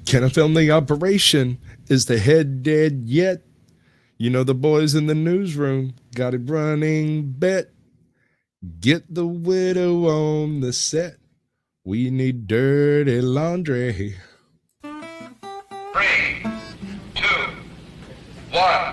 Can I film the operation? Is the head dead yet? You know the boys in the newsroom got a running bet. Get the widow on the set. We need dirty laundry. 3, 2, 1.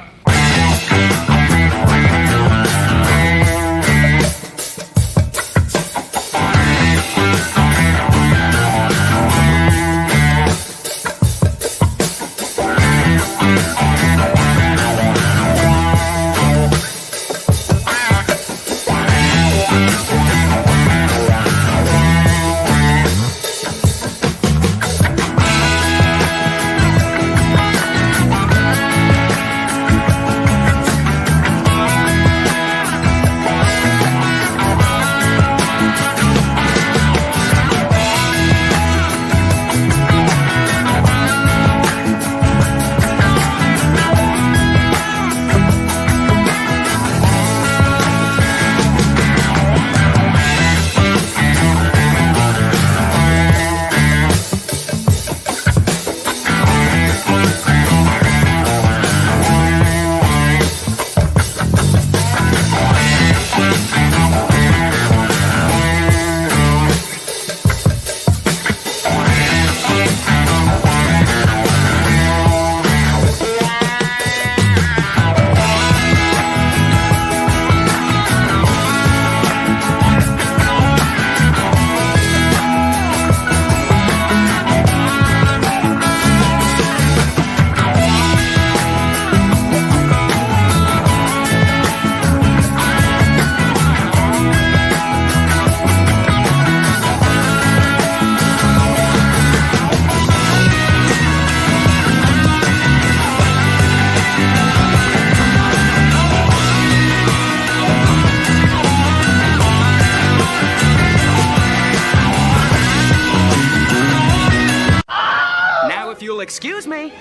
Excuse me. Pretty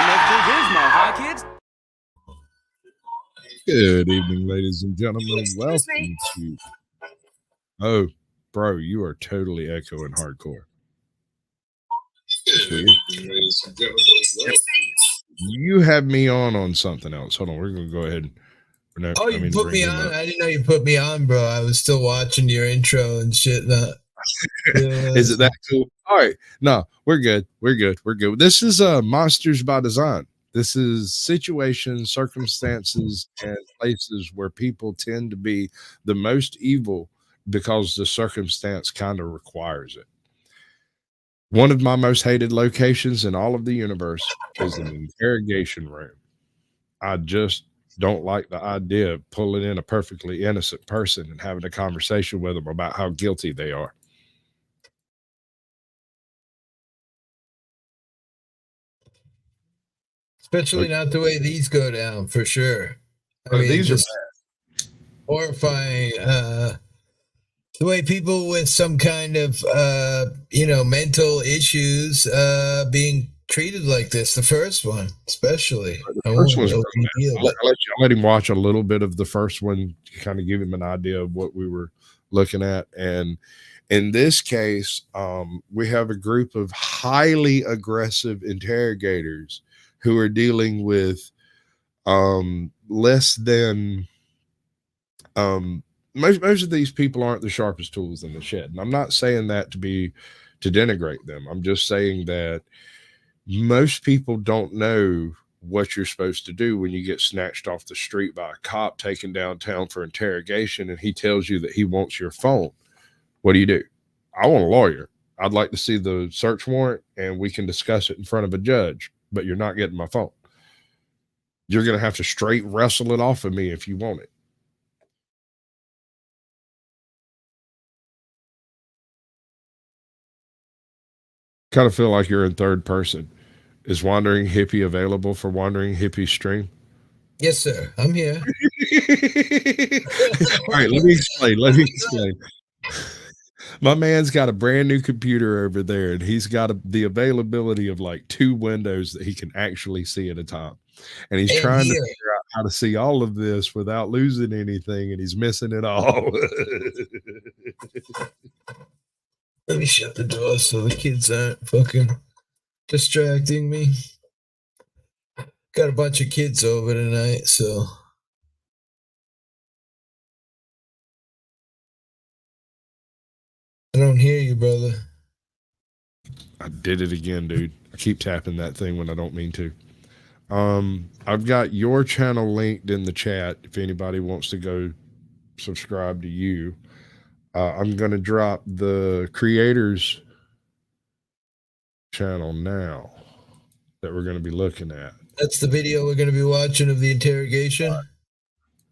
Mr. Gizmo, huh, kids? Good evening, ladies and gentlemen. Welcome to. Oh, bro, you are totally echoing hardcore. That's weird. You have me on something else. Hold on, we're gonna go ahead. You put me on. I didn't know you put me on, bro. I was still watching your intro and shit. Is it that cool? All right, no, we're good. We're good. This is Monsters by Design. This is situations, circumstances, and places where people tend to be the most evil because the circumstance kind of requires it. One of my most hated locations in all of the universe is an interrogation room. I just don't like the idea of pulling in a perfectly innocent person and having a conversation with them about how guilty they are. Especially not the way these go down, for sure. I mean, these just are horrifying. The way people with some kind of, mental issues being treated like this. The first one, especially. The first one's I'll let him watch a little bit of the first one to kind of give him an idea of what we were looking at. And in this case, we have a group of highly aggressive interrogators who are dealing with less than most of these people aren't the sharpest tools in the shed. And I'm not saying that to denigrate them. I'm just saying that most people don't know what you're supposed to do when you get snatched off the street by a cop taken downtown for interrogation and he tells you that he wants your phone. What do? I want a lawyer. I'd like to see the search warrant and we can discuss it in front of a judge, but you're not getting my phone. You're going to have to straight wrestle it off of me if you want it. Kind of feel like you're in third person. Is Wandering Hippie available for Wandering Hippie stream? Yes, sir. I'm here. All right, let me explain. My man's got a brand new computer over there, and he's got the availability of like 2 windows that he can actually see at a time. And he's trying to figure out how to see all of this without losing anything, and he's missing it all. Let me shut the door so the kids aren't fucking distracting me. Got a bunch of kids over tonight, so. I don't hear you, brother. I did it again, dude. I keep tapping that thing when I don't mean to. I've got your channel linked in the chat if anybody wants to go subscribe to you. I'm going to drop the creators channel now that we're going to be looking at. That's the video we're going to be watching of the interrogation?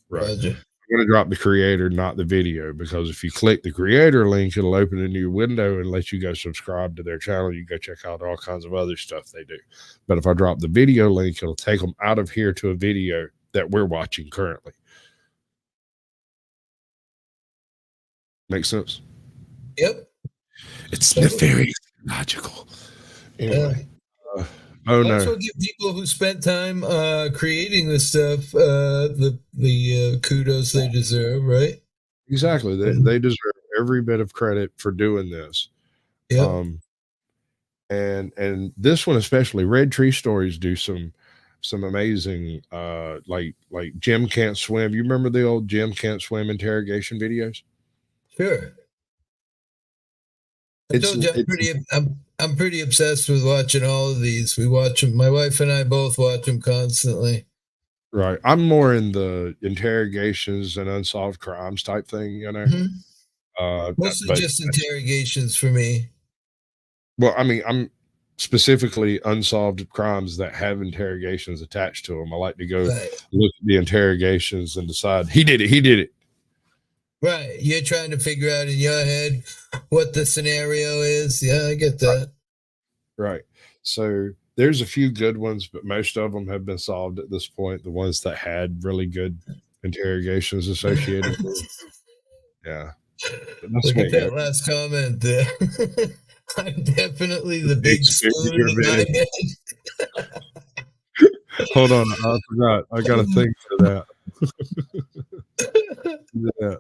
Right. Roger. I'm going to drop the creator, not the video, because if you click the creator link, it'll open a new window and let you go subscribe to their channel. You go check out all kinds of other stuff they do. But if I drop the video link, it'll take them out of here to a video that we're watching currently. Make sense? Yep. It's nefarious, logical. Anyway. Oh no! Also, give people who spent time creating this stuff the kudos they deserve, right? Exactly. They deserve every bit of credit for doing this. Yeah. And this one especially, Red Tree Stories do some amazing like Jim Can't Swim. You remember the old Jim Can't Swim interrogation videos? Sure. I'm pretty obsessed with watching all of these. We watch them. My wife and I both watch them constantly. Right. I'm more in the interrogations and unsolved crimes type thing, you know. Mostly just interrogations for me. Well, I mean, I'm specifically unsolved crimes that have interrogations attached to them. I like to go look at the interrogations and decide he did it. Right. You're trying to figure out in your head what the scenario is. Yeah, I get that. Right. So there's a few good ones, but most of them have been solved at this point. The ones that had really good interrogations associated with. Yeah. Look at that last comment there. I'm definitely the big spoon in my head. Hold on. I forgot. I got to think for that. Yeah.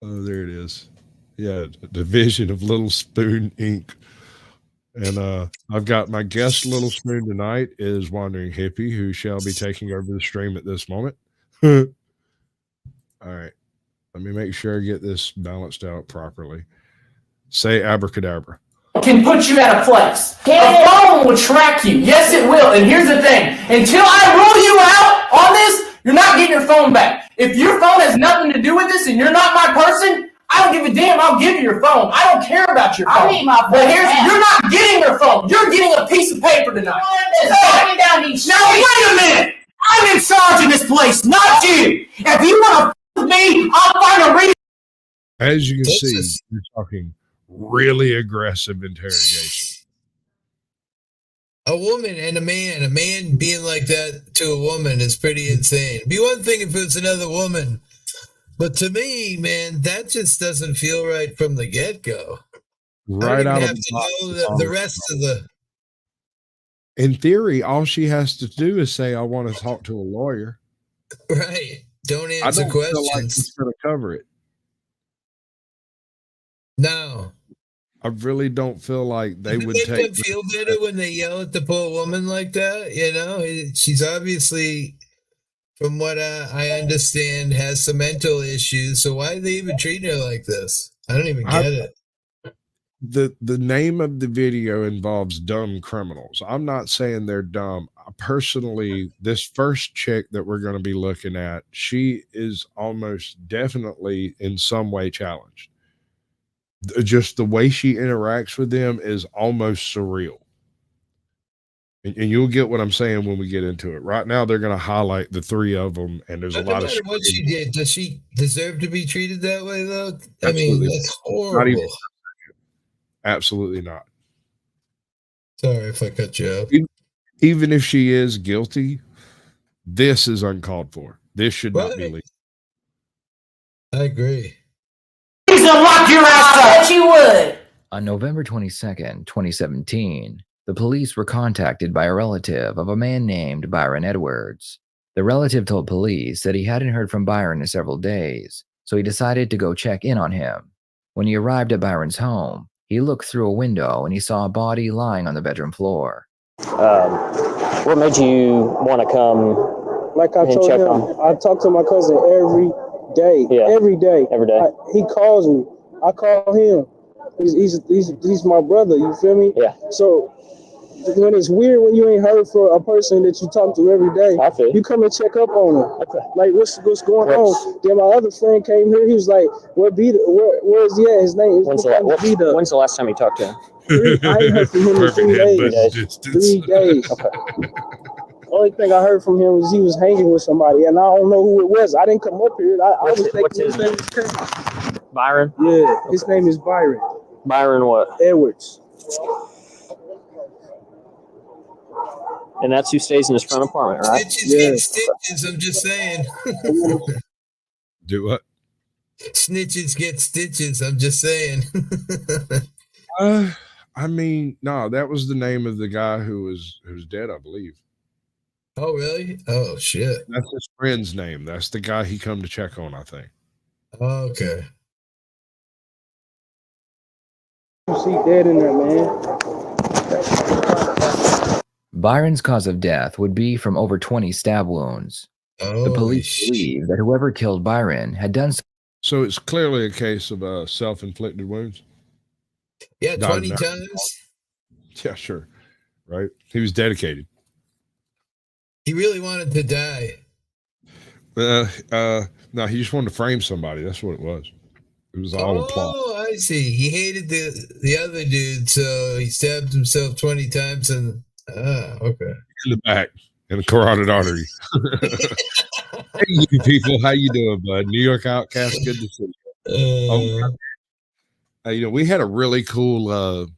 Oh, there it is. Yeah, Division of Little Spoon Inc. And I've got my guest Little Spoon tonight is Wandering Hippie, who shall be taking over the stream at this moment. All right. Let me make sure I get this balanced out properly. Say abracadabra. Can put you at a place. A phone will track you. Yes, it will. And here's the thing. Until I rule you out on this, you're not getting your phone back. If your phone has nothing to do with this and you're not my person, I don't give a damn. I'll give you your phone. I don't care about your phone. I need my phone. But you're not getting your phone. You're getting a piece of paper tonight. Now, wait a minute. I'm in charge of this place, not you. If you want to with me, I'll find a reason. As you can see, you're talking really aggressive interrogation. A woman and a man being like that to a woman is pretty insane. It'd be one thing if it was another woman, but to me, man, that just doesn't feel right from the get-go. Right out of the rest of the. In theory, all she has to do is say, "I want to talk to a lawyer." Right. Don't answer questions. Feel like it's going to cover it. No. I really don't feel like they would make take them feel better when they yell at the poor woman like that. You know, she's obviously, from what I understand, has some mental issues. So why are they even treating her like this? I don't even get it. The name of the video involves dumb criminals. I'm not saying they're dumb. Personally, this first chick that we're going to be looking at, she is almost definitely in some way challenged. Just the way she interacts with them is almost surreal. And you'll get what I'm saying when we get into it. Right now, they're going to highlight the three of them, and there's a lot of what she did. Does she deserve to be treated that way, though? Absolutely. I mean, that's horrible. Absolutely not. Sorry if I cut you off. Even if she is guilty, this is uncalled for. This should not be legal. I agree. Lock your ass up. Bet you would. On November 22nd, 2017, the police were contacted by a relative of a man named Byron Edwards. The relative told police that he hadn't heard from Byron in several days, so he decided to go check in on him. When he arrived at Byron's home, he looked through a window and he saw a body lying on the bedroom floor. What made you want to come? Like I and told check him, on? I talk to my cousin every day. Yeah. Every day. Every day. He calls me. I call him. He's my brother. You feel me? Yeah. So when it's weird when you ain't heard from a person that you talk to every day, I feel you come and check up on him. Okay. Like what's going on? Then my other friend came here. He was like, where is he at? His name is When's the last time you talked to him? I ain't heard from him in Perfect 3 headbutt days. distance. 3 days. Okay. Only thing I heard from him was he was hanging with somebody, and I don't know who it was. I didn't come up here. I was What's thinking his his name was Byron? Yeah, his name is Byron Byron what? Edwards. And that's who stays in his front apartment, right? Stitches Yeah. get stitches, I'm just saying. Do what? Snitches get stitches, I'm just saying. I mean, no, that was the name of the guy who's dead, I believe. Oh, really? Oh, shit. That's his friend's name. That's the guy he come to check on, I think. Okay. You see dead in there, man. Byron's cause of death would be from over 20 stab wounds. Oh, The police believe that whoever killed Byron had done so. So it's clearly a case of self-inflicted wounds. yeah, Died 20 now. times. Yeah, sure. Right. He was dedicated. He really wanted to die. No, he just wanted to frame somebody. That's what it was. It was all a plot. Oh, I see. He hated the other dude, so he stabbed himself 20 times and okay. In the back, in the carotid artery. Hey, you people, how you doing, bud? New York Outcast, good to see you. We had a really cool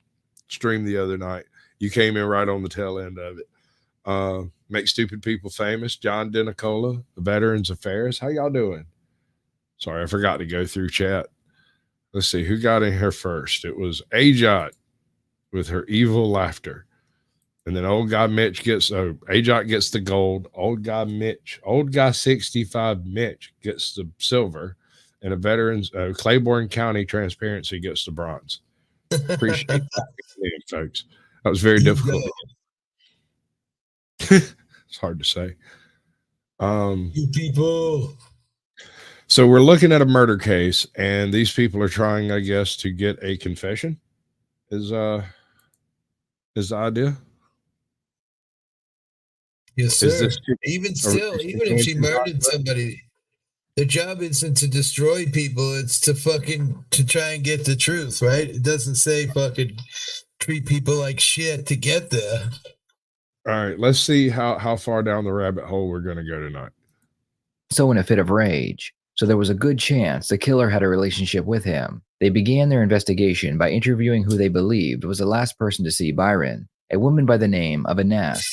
stream the other night. You came in right on the tail end of it. Make Stupid People Famous, John Denicola, the Veterans Affairs. How y'all doing? Sorry, I forgot to go through chat. Let's see, who got in here first? It was Ajot with her evil laughter. And then old guy Mitch gets, Ajot gets the gold. Old guy 65 Mitch gets the silver. And a veterans, Claiborne County Transparency gets the bronze. Appreciate that, folks. That was very difficult. It's hard to say. You people. So we're looking at a murder case, and these people are trying, I guess, to get a confession. Is the idea? Yes, Is sir. this Even if she murdered somebody, their job isn't to destroy people, it's to try and get the truth, right? It doesn't say fucking treat people like shit to get there. All right, let's see how far down the rabbit hole we're going to go tonight. So in a fit of rage, so there was a good chance the killer had a relationship with him. They began their investigation by interviewing who they believed was the last person to see Byron, a woman by the name of Ines.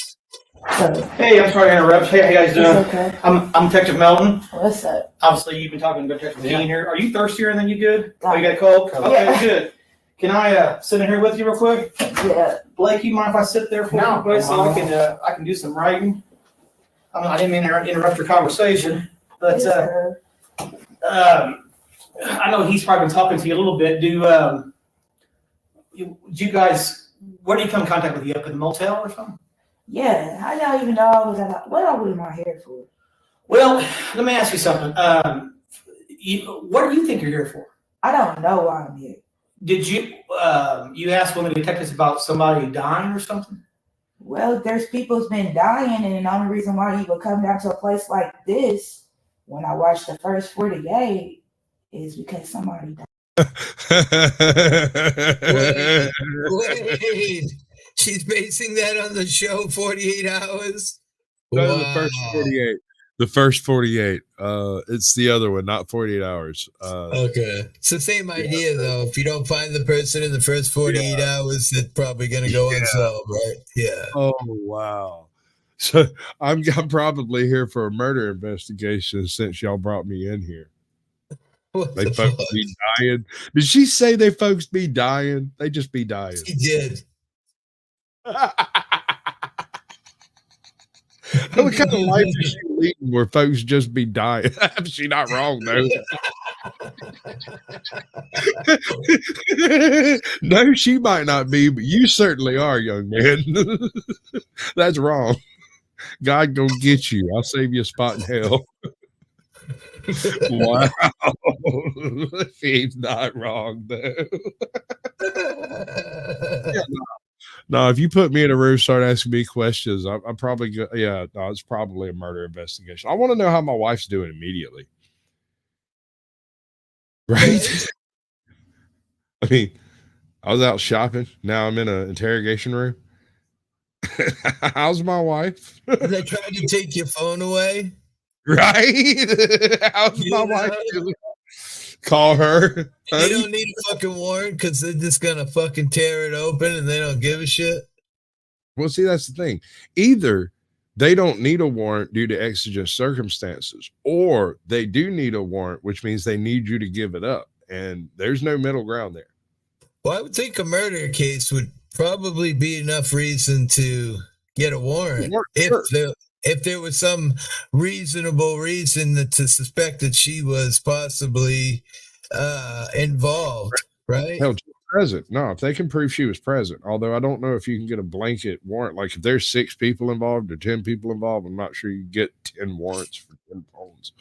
Hey, I'm sorry to interrupt. Hey, how you guys doing? Okay. I'm Detective Melton. What's up? Obviously, you've been talking to Detective Dean here. Are you thirstier than you good? Yeah. Oh, you got a cold? Okay, Yeah. good. Can I sit in here with you real quick? Yeah. Blake, you mind if I sit there for a minute so I can do some writing? I didn't mean to interrupt your conversation, but Yes, sir. I know he's probably been talking to you a little bit. Do you guys? Where do you come in contact with you? Up in the motel or something? Yeah. How y'all even know I was at what are we in my hair for? Well, let me ask you something. What do you think you're here for? I don't know why I'm here. Did you you ask one of the detectives about somebody dying or something? Well, there's people's been dying, and the only reason why you would come down to a place like this when I watched the first 48 is because somebody died. Wait. She's basing that on the show 48 Hours? No, the first 48. The first 48. It's the other one, not 48 Hours. Okay. It's the same idea, though. If you don't find the person in the first 48 hours, it's probably going to go unsolved, right? Yeah. Oh, wow. So I'm probably here for a murder investigation since y'all brought me in here. What They the folks fuck? be dying. Did she say they folks be dying? They just be dying. She did. What kind of life is she leading where folks just be dying? She not wrong though. No, she might not be, but you certainly are, young man. That's wrong. God gonna get you. I'll save you a spot in hell. Wow. He's not wrong, though. Yeah, no, if you put me in a room, start asking me questions, I'm probably good. Yeah, no, it's probably a murder investigation. I want to know how my wife's doing immediately. Right? I mean, I was out shopping. Now I'm in an interrogation room. How's my wife? They tried to take your phone away. Right? How's my wife doing? Call her. You Honey. don't need a fucking warrant because they're just gonna fucking tear it open and they don't give a shit. Well, see, that's the thing. Either they don't need a warrant due to exigent circumstances, or they do need a warrant, which means they need you to give it up. And there's no middle ground there. Well, I would think a murder case would probably be enough reason to get a warrant if there was some reasonable reason to suspect that she was possibly involved, right? Hell, present. No, if they can prove she was present, although I don't know if you can get a blanket warrant. Like if there's 6 people involved or 10 people involved, I'm not sure you get 10 warrants for 10 phones.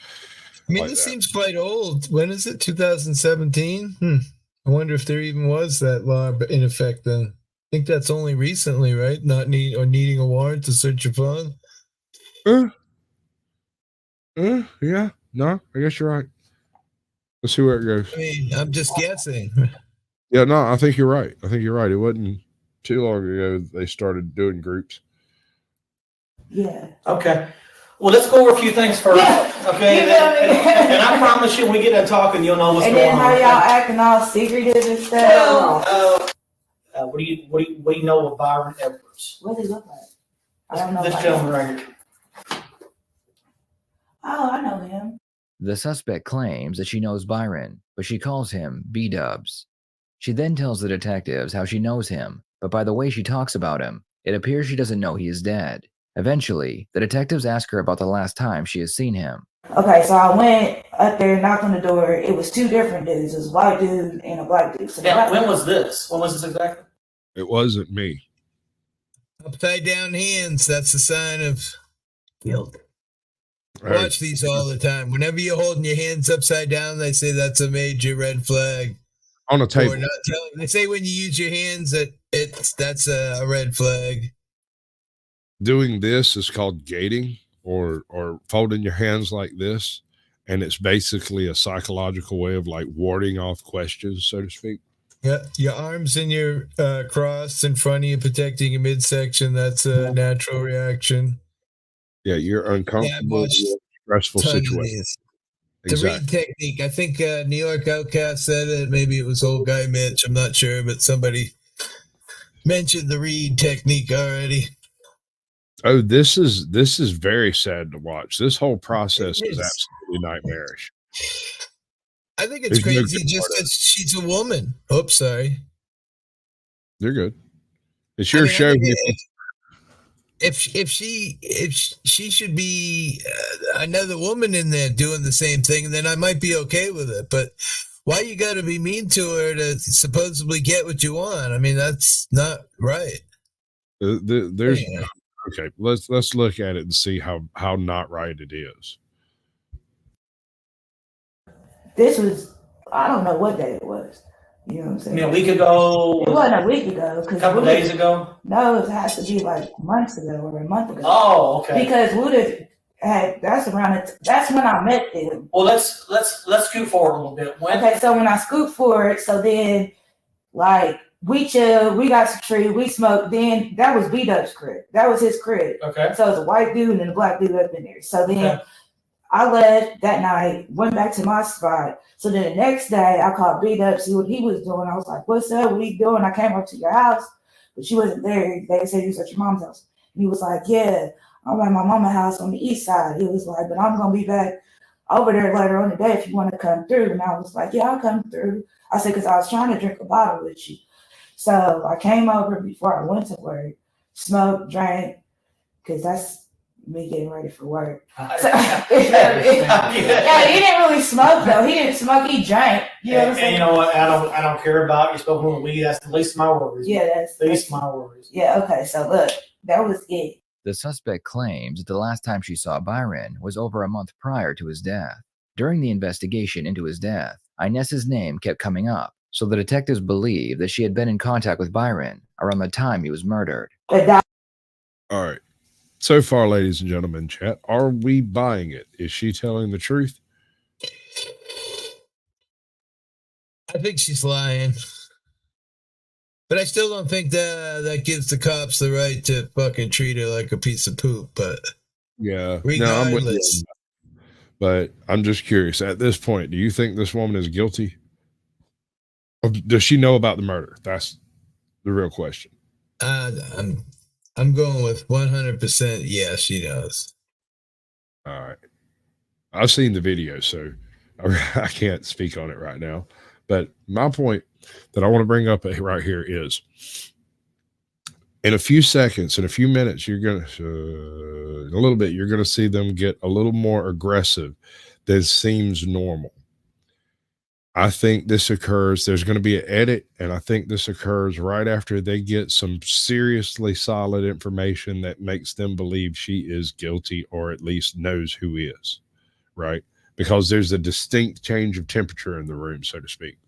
I mean, this seems quite old. When is it? 2017? I wonder if there even was that law in effect then. I think that's only recently, right? Not needing a warrant to search your phone. Yeah. No, I guess you're right. Let's see where it goes. I mean, I'm just guessing. Yeah, no, I think you're right. It wasn't too long ago they started doing groups. Yeah. Okay. Well, let's go over a few things first. Yeah. Okay. And I promise you, when we get done talking, you'll know what's and going then on. how y'all acting all secretive and stuff. What do you know of Byron Edwards? What does he look like? I don't know. This gentleman right here. Oh, I know him. The suspect claims that she knows Byron, but she calls him B-Dubs. She then tells the detectives how she knows him, but by the way she talks about him, it appears she doesn't know he is dead. Eventually, the detectives ask her about the last time she has seen him. Okay, so I went up there, knocked on the door. It was 2 different dudes. It was a white dude and a black dude. So Now, when was this? When was this exactly? It wasn't me. Upside down hands, that's a sign of guilt. Watch these all the time. Whenever you're holding your hands upside down, they say that's a major red flag. On a table. They say when you use your hands, that's a red flag. Doing this is called gating, or folding your hands like this, and it's basically a psychological way of like warding off questions, so to speak. Yeah, your arms and your crossed in front of you, protecting your midsection. That's a natural reaction. Yeah, you're uncomfortable. Yeah, stressful situation. The read technique. I think New York Outcast said it. Maybe it was old guy Mitch. I'm not sure, but somebody mentioned the read technique already. Oh, this is very sad to watch. This whole process is absolutely nightmarish. I think it's crazy just because she's a woman. Oops, sorry. You're good. It's your show. If she should be another woman in there doing the same thing, then I might be okay with it. But why you got to be mean to her to supposedly get what you want? I mean, that's not right. Okay. Let's look at it and see how not right it is. This was, I don't know what day it was. You know what I'm saying? I mean, a week ago? It wasn't a week ago. A couple days ago? No, it has to be like months ago or a month ago. Oh, okay. Because Wuda that's when I met them. Well, let's scoot forward a little bit. Okay, so when I scoot forward, so then like we chilled, we got some tree, we smoked. Then that was B-Dub's crib. That was his crib. Okay. So it was a white dude and a black dude up in there. So then I left that night, went back to my spot. So then the next day I called B-Dub, see what he was doing. I was like, what's up? What are you doing? I came up to your house, but she wasn't there. They said you was at your mom's house. And he was like, yeah, I'm at my mama's house on the east side. He was like, but I'm going to be back over there later on the day if you want to come through. And I was like, yeah, I'll come through. I said, because I was trying to drink a bottle with you. So I came over before I went to work, smoked, drank, because that's me getting ready for work. So, Yeah. yeah, he didn't really smoke though. He didn't smoke. He drank. You know what I'm And saying? you know what? I don't care about you smoking with weed. That's the least of my worries. Yeah, that's least of my worries. Yeah. Okay. So look, that was it. The suspect claims that the last time she saw Byron was over a month prior to his death. During the investigation into his death, Inez's name kept coming up, so the detectives believed that she had been in contact with Byron around the time he was murdered. All right. So far, ladies and gentlemen, chat, are we buying it? Is she telling the truth? I think she's lying. But I still don't think that gives the cops the right to fucking treat her like a piece of poop. But yeah, regardless. No, I'm with you. But I'm just curious. At this point, do you think this woman is guilty? Or does she know about the murder? That's the real question. I'm going with 100%. Yeah, she knows. All right. I've seen the video, so I can't speak on it right now. But my point that I want to bring up right here is, in a few seconds, in a few minutes, you're going to, in a little bit, you're going to see them get a little more aggressive than seems normal. I think this occurs, there's going to be an edit, and I think this occurs right after they get some seriously solid information that makes them believe she is guilty, or at least knows who is, right? Because there's a distinct change of temperature in the room, so to speak.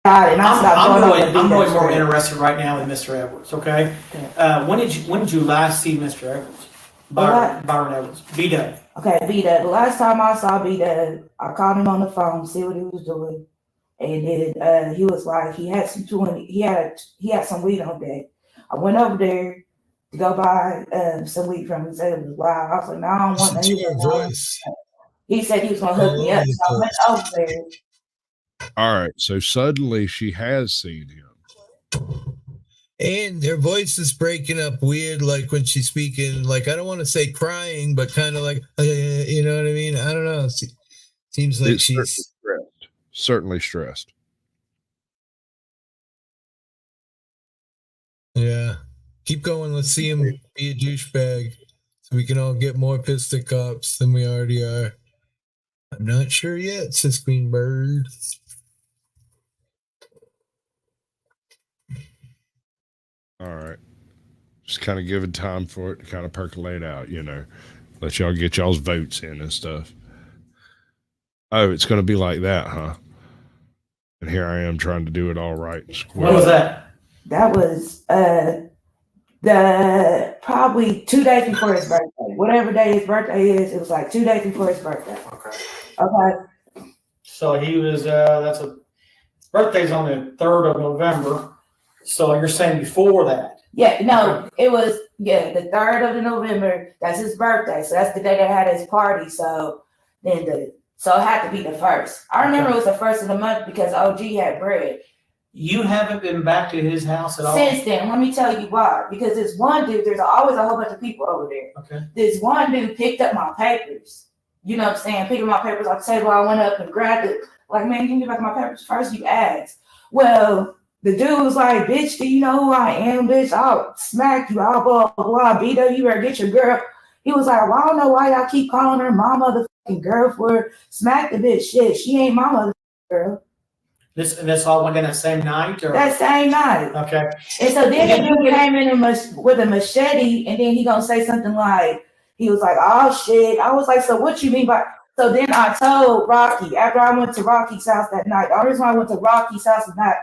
I'm really more interested right now with Mr. Edwards. Okay, when did you last see Mr. Edwards? Byron Edwards, B-Dub. Okay, B-Dub. The last time I saw B-Dub, I called him on the phone, see what he was doing, and then he was like, he had some some weed on deck. I went over there to go buy some weed from him. He said it was wild. I was like, no, I don't want that. He said he was gonna hook me up. So I went over there. All right, so suddenly she has seen him. And her voice is breaking up weird, like when she's speaking, like, I don't want to say crying, but kind of like, you know what I mean? I don't know. Seems like she's certainly stressed. Yeah. Keep going. Let's see him be a douchebag so we can all get more pissed at cops than we already are. I'm not sure yet, says Queen Bird. All right. Just kind of giving time for it to kind of percolate out, let y'all get y'all's votes in and stuff. Oh, it's going to be like that, huh? And here I am trying to do it all right. What was that? That was the probably 2 days before his birthday. Whatever day his birthday is, it was like 2 days before his birthday. Okay. So he was birthday's on the 3rd of November. So you're saying before that? Yeah, no, it was the 3rd of November. That's his birthday. So that's the day they had his party. So then it had to be the 1st. I remember it was the 1st of the month because OG had bread. You haven't been back to his house at all? Since then, let me tell you why. Because this one dude, there's always a whole bunch of people over there. Okay. This one dude picked up my papers. You know what I'm saying? Picked up my papers off the table. I went up and grabbed it. Like, man, give me back my papers. First you asked. Well, the dude was like, bitch, do you know who I am, bitch? I'll smack you. I'll blah, blah, beat up. You better get your girl. He was like, well, I don't know why y'all keep calling her my motherfucking girl for smack the bitch. Shit, she ain't my motherfucking girl. This all went in that same night? Or? That same night. Okay. And so then the dude came in with a machete, and then he gonna say something like, he was like, oh shit. I was like, so what you mean by? So then I told Rocky, after I went to Rocky's house that night, the only reason I went to Rocky's house night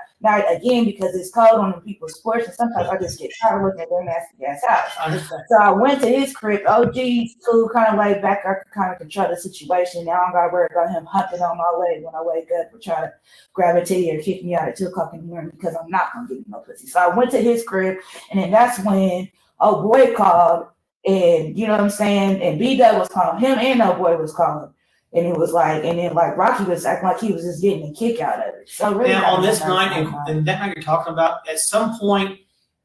again because it's cold on the people's porch, and sometimes I just get tired of looking at their nasty ass house. So I went to his crib. OG's cool, kind of laid back. I could kind of control the situation. Now I don't gotta worry about him humping on my leg when I wake up or trying to grab a titty or kick me out at 2 o'clock in the morning because I'm not gonna give him no pussy. So I went to his crib, and then that's when old boy called, and you know what I'm saying, and B-Dub was calling him, and old boy was calling. And it was like, and then like Rocky was acting like he was just getting a kick out of it. So really, now on this night, and that night you're talking about, at some point,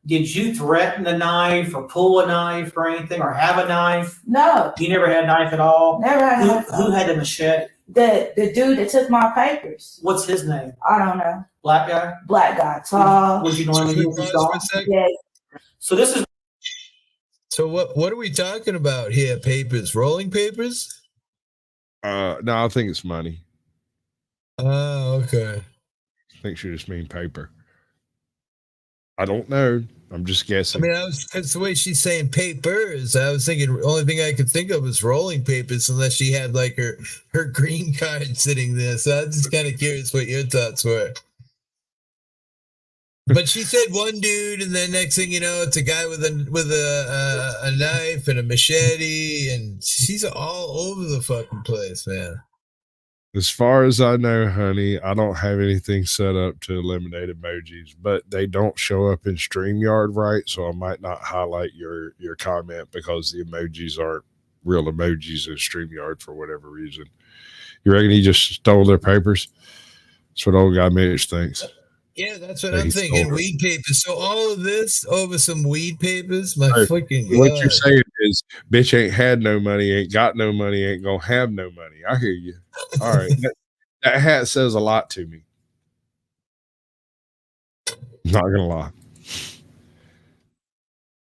did you threaten a knife or pull a knife or anything or have a knife? No. You never had a knife at all? Never had a knife. Who had the machete? The dude that took my papers. What's his name? I don't know. Black guy? Black guy, tall. Would you know him? Yeah. So this is So what are we talking about here? Papers, rolling papers? No, I think it's money. Oh, okay. I think she just mean paper. I don't know. I'm just I guessing. mean, because the way she's saying papers, I was thinking the only thing I could think of was rolling papers, unless she had like her green card sitting there. So I'm just kind of curious what your thoughts were. But she said one dude, and then next thing you know, it's a guy with a knife and a machete, and she's all over the fucking place, man. As far as I know, honey, I don't have anything set up to eliminate emojis, but they don't show up in StreamYard right, so I might not highlight your comment because the emojis aren't real emojis in StreamYard for whatever reason. You reckon he just stole their papers? That's what old guy Mitch thinks. Yeah, that's what I'm thinking. Weed papers. So all of this over some weed papers? My freaking God. What you're saying is, bitch ain't had no money, ain't got no money, ain't gonna have no money. I hear you. All right. That hat says a lot to me. Not gonna lie.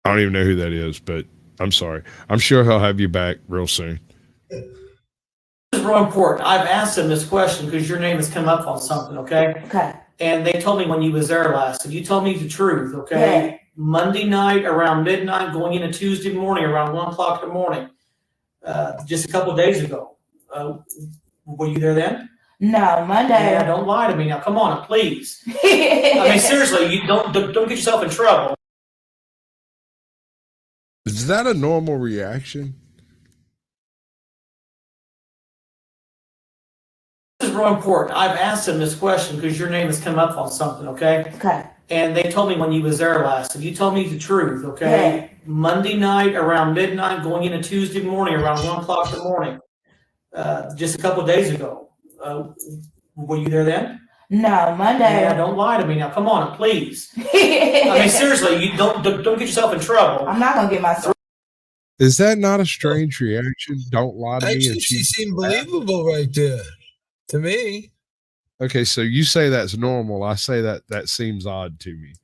I don't even know who that is, but I'm sorry. I'm sure he'll have you back real soon. This is real important. I've asked him this question because your name has come up on something, okay? Okay. And they told me when you was there last, and you told me the truth, okay? Yeah. Monday night around midnight, going into Tuesday morning around 1 o'clock in the morning, just a couple of days ago. Were you there then? No, Monday. Yeah, don't lie to me now. Come on, please. I mean, seriously, you don't get yourself in trouble. Is that a normal reaction? This is real important. I've asked him this question because your name has come up on something, okay? Okay. And they told me when you was there last, and you told me the truth, okay? Yeah. Monday night around midnight, going into Tuesday morning around 1 o'clock in the morning, just a couple of days ago. Were you there then? No, Monday. Yeah, don't lie to me now. Come on, please. I mean, seriously, you don't get yourself in trouble. I'm not gonna get myself. Is that not a strange reaction? Don't lie to me. Actually, she seemed believable right there to me. Okay, so you say that's normal. I say that seems odd to me.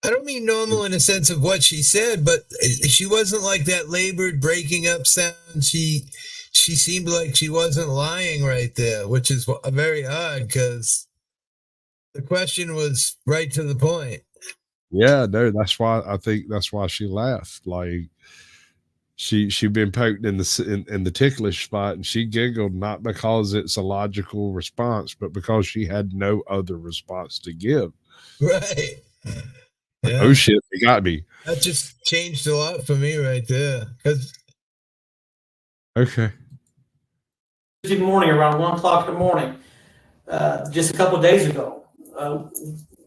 I don't mean normal in a sense of what she said, but she wasn't like that labored breaking up sound. She seemed like she wasn't lying right there, which is very odd because the question was right to the point. Yeah, no, that's why I think that's why she laughed. Like she'd been poked in the ticklish spot, and she giggled not because it's a logical response, but because she had no other response to give. Right. Yeah. Oh shit, they got me. That just changed a lot for me right there. Okay. Tuesday morning around 1 o'clock in the morning, just a couple of days ago.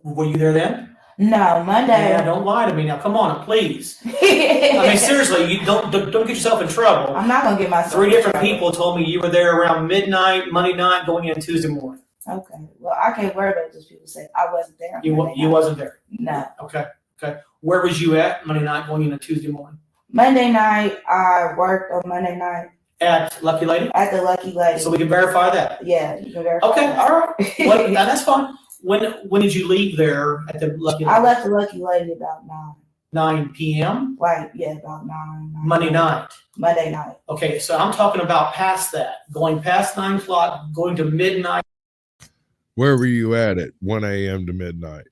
Were you there then? No, Monday. Yeah, don't lie to me now. Come on, please. I mean, seriously, you don't get yourself in trouble. I'm not gonna get myself. 3 different people told me you were there around midnight, Monday night, going in Tuesday morning. Okay. Well, I can't worry about those people say I wasn't there. You wasn't there. No. Okay. Where was you at Monday night, going into Tuesday morning? Monday night, I worked on Monday night. At Lucky Lady? At the Lucky Lady. So we can verify that. Yeah, you can verify. Okay, that. all right. Well, that's fine. When did you leave there at the Lucky Lady? I left the Lucky Lady about 9 p.m. Right, yeah, about 9. Monday night. Monday night. Okay, so I'm talking about past that, going past 9 o'clock, going to midnight. Where were you at 1 a.m. to midnight?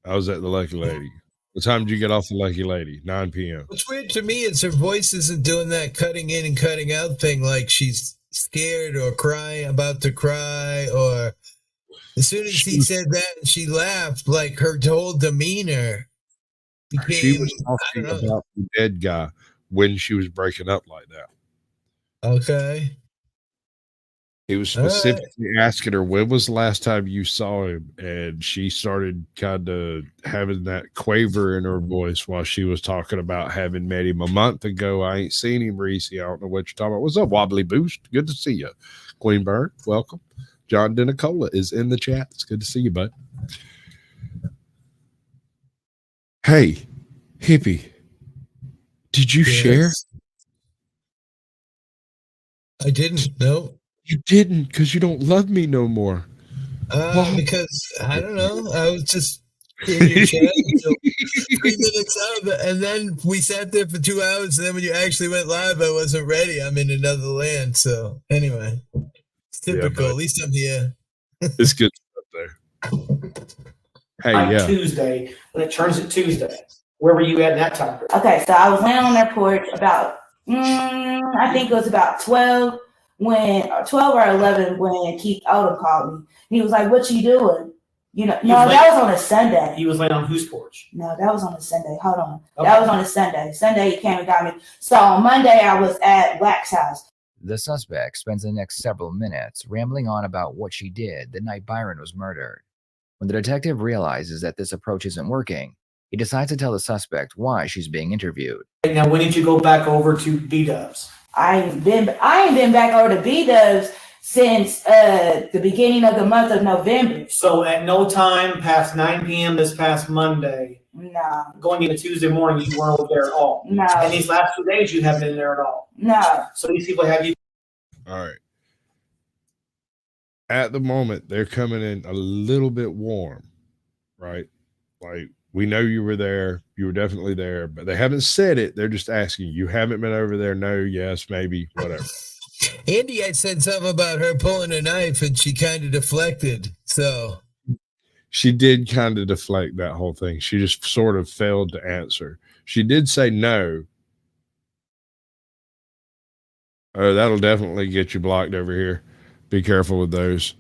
I was at the Lucky Lady. What time did you get off the Lucky Lady? 9 p.m. What's weird to me is her voice isn't doing that cutting in and cutting out thing like she's scared or crying, about to cry, or as soon as he said that and she laughed, like her whole demeanor became. She was talking about the dead guy when she was breaking up like that. Okay. He was specifically asking her, when was the last time you saw him? And she started kind of having that quaver in her voice while she was talking about having met him a month ago. I ain't seen him, Reese. I don't know what you're talking about. What's up, Wobbly Boost? Good to see you. Queen Bird, welcome. John Denicola is in the chat. It's good to see you, bud. Hey, Hippie, did you share? I didn't. No. You didn't, because you don't love me no more. Because I don't know. I was just in your chat until 3 minutes of it. And then we sat there for 2 hours. And then when you actually went live, I wasn't ready. I'm in another land. So anyway, it's typical. At least I'm here. It's good stuff there. Hey, Like yeah. Tuesday, when it turns to Tuesday. Where were you at that time? Okay, so I was laying on their porch about, I think it was about 12 or 11 when Keith Odom called me. He was like, "What you doing?" You know, no, that was on a Sunday. He was laying on whose porch? No, that was on a Sunday. Hold on. Okay. That was on a Sunday. Sunday he came and got me. So on Monday I was at Black's house. The suspect spends the next several minutes rambling on about what she did the night Byron was murdered. When the detective realizes that this approach isn't working, he decides to tell the suspect why she's being interviewed. Now, when did you go back over to B-Dubs? I ain't been back over to B-Dubs since the beginning of the month of November. So at no time past 9 p.m. this past Monday, No. going into Tuesday morning, you weren't over there at all. No. And these last 2 days, you haven't been there at all. No. So these people have you. All right. At the moment, they're coming in a little bit warm, right? Like, we know you were there. You were definitely there, but they haven't said it. They're just asking. You haven't been over there? No, yes, maybe, whatever. Andy had said something about her pulling a knife and she kind of deflected. So she did kind of deflect that whole thing. She just sort of failed to answer. She did say no. Oh, that'll definitely get you blocked over here. Be careful with those.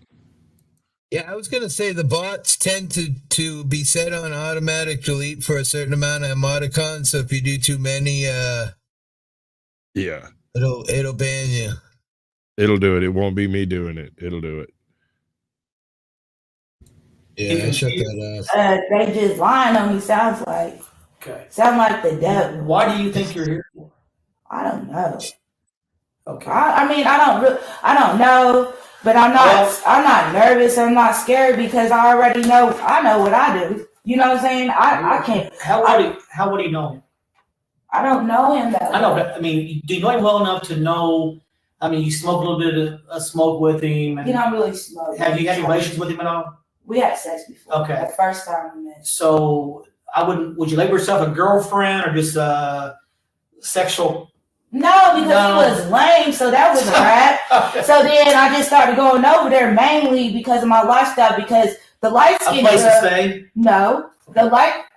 yeah, I was going to say the bots tend to be set on automatic delete for a certain amount of emoticons. So if you do too many, yeah, it'll ban you. It'll do it. It won't be me doing it. It'll do it. Yeah, I shut that off. They just lying on me. Sounds like. Okay. Sound like the devil. Why do you think you're here for? I don't know. Okay. I mean, I don't know, but I'm not nervous. I'm not scared because I already know. I know what I do. You know what I'm saying? I can't. How would you know him? I don't know him though. I know, but I mean, do you know him well enough to know? I mean, you smoke a little bit of smoke with him. And You don't really smoke. have you had any relations with him at all? We had sex before. Okay. The first time we met. So would you label yourself a girlfriend or just sexual? No, because he was lame, so that was a wrap. So then I just started going over there mainly because of my lifestyle, because the light skinned girl. A place to stay? No.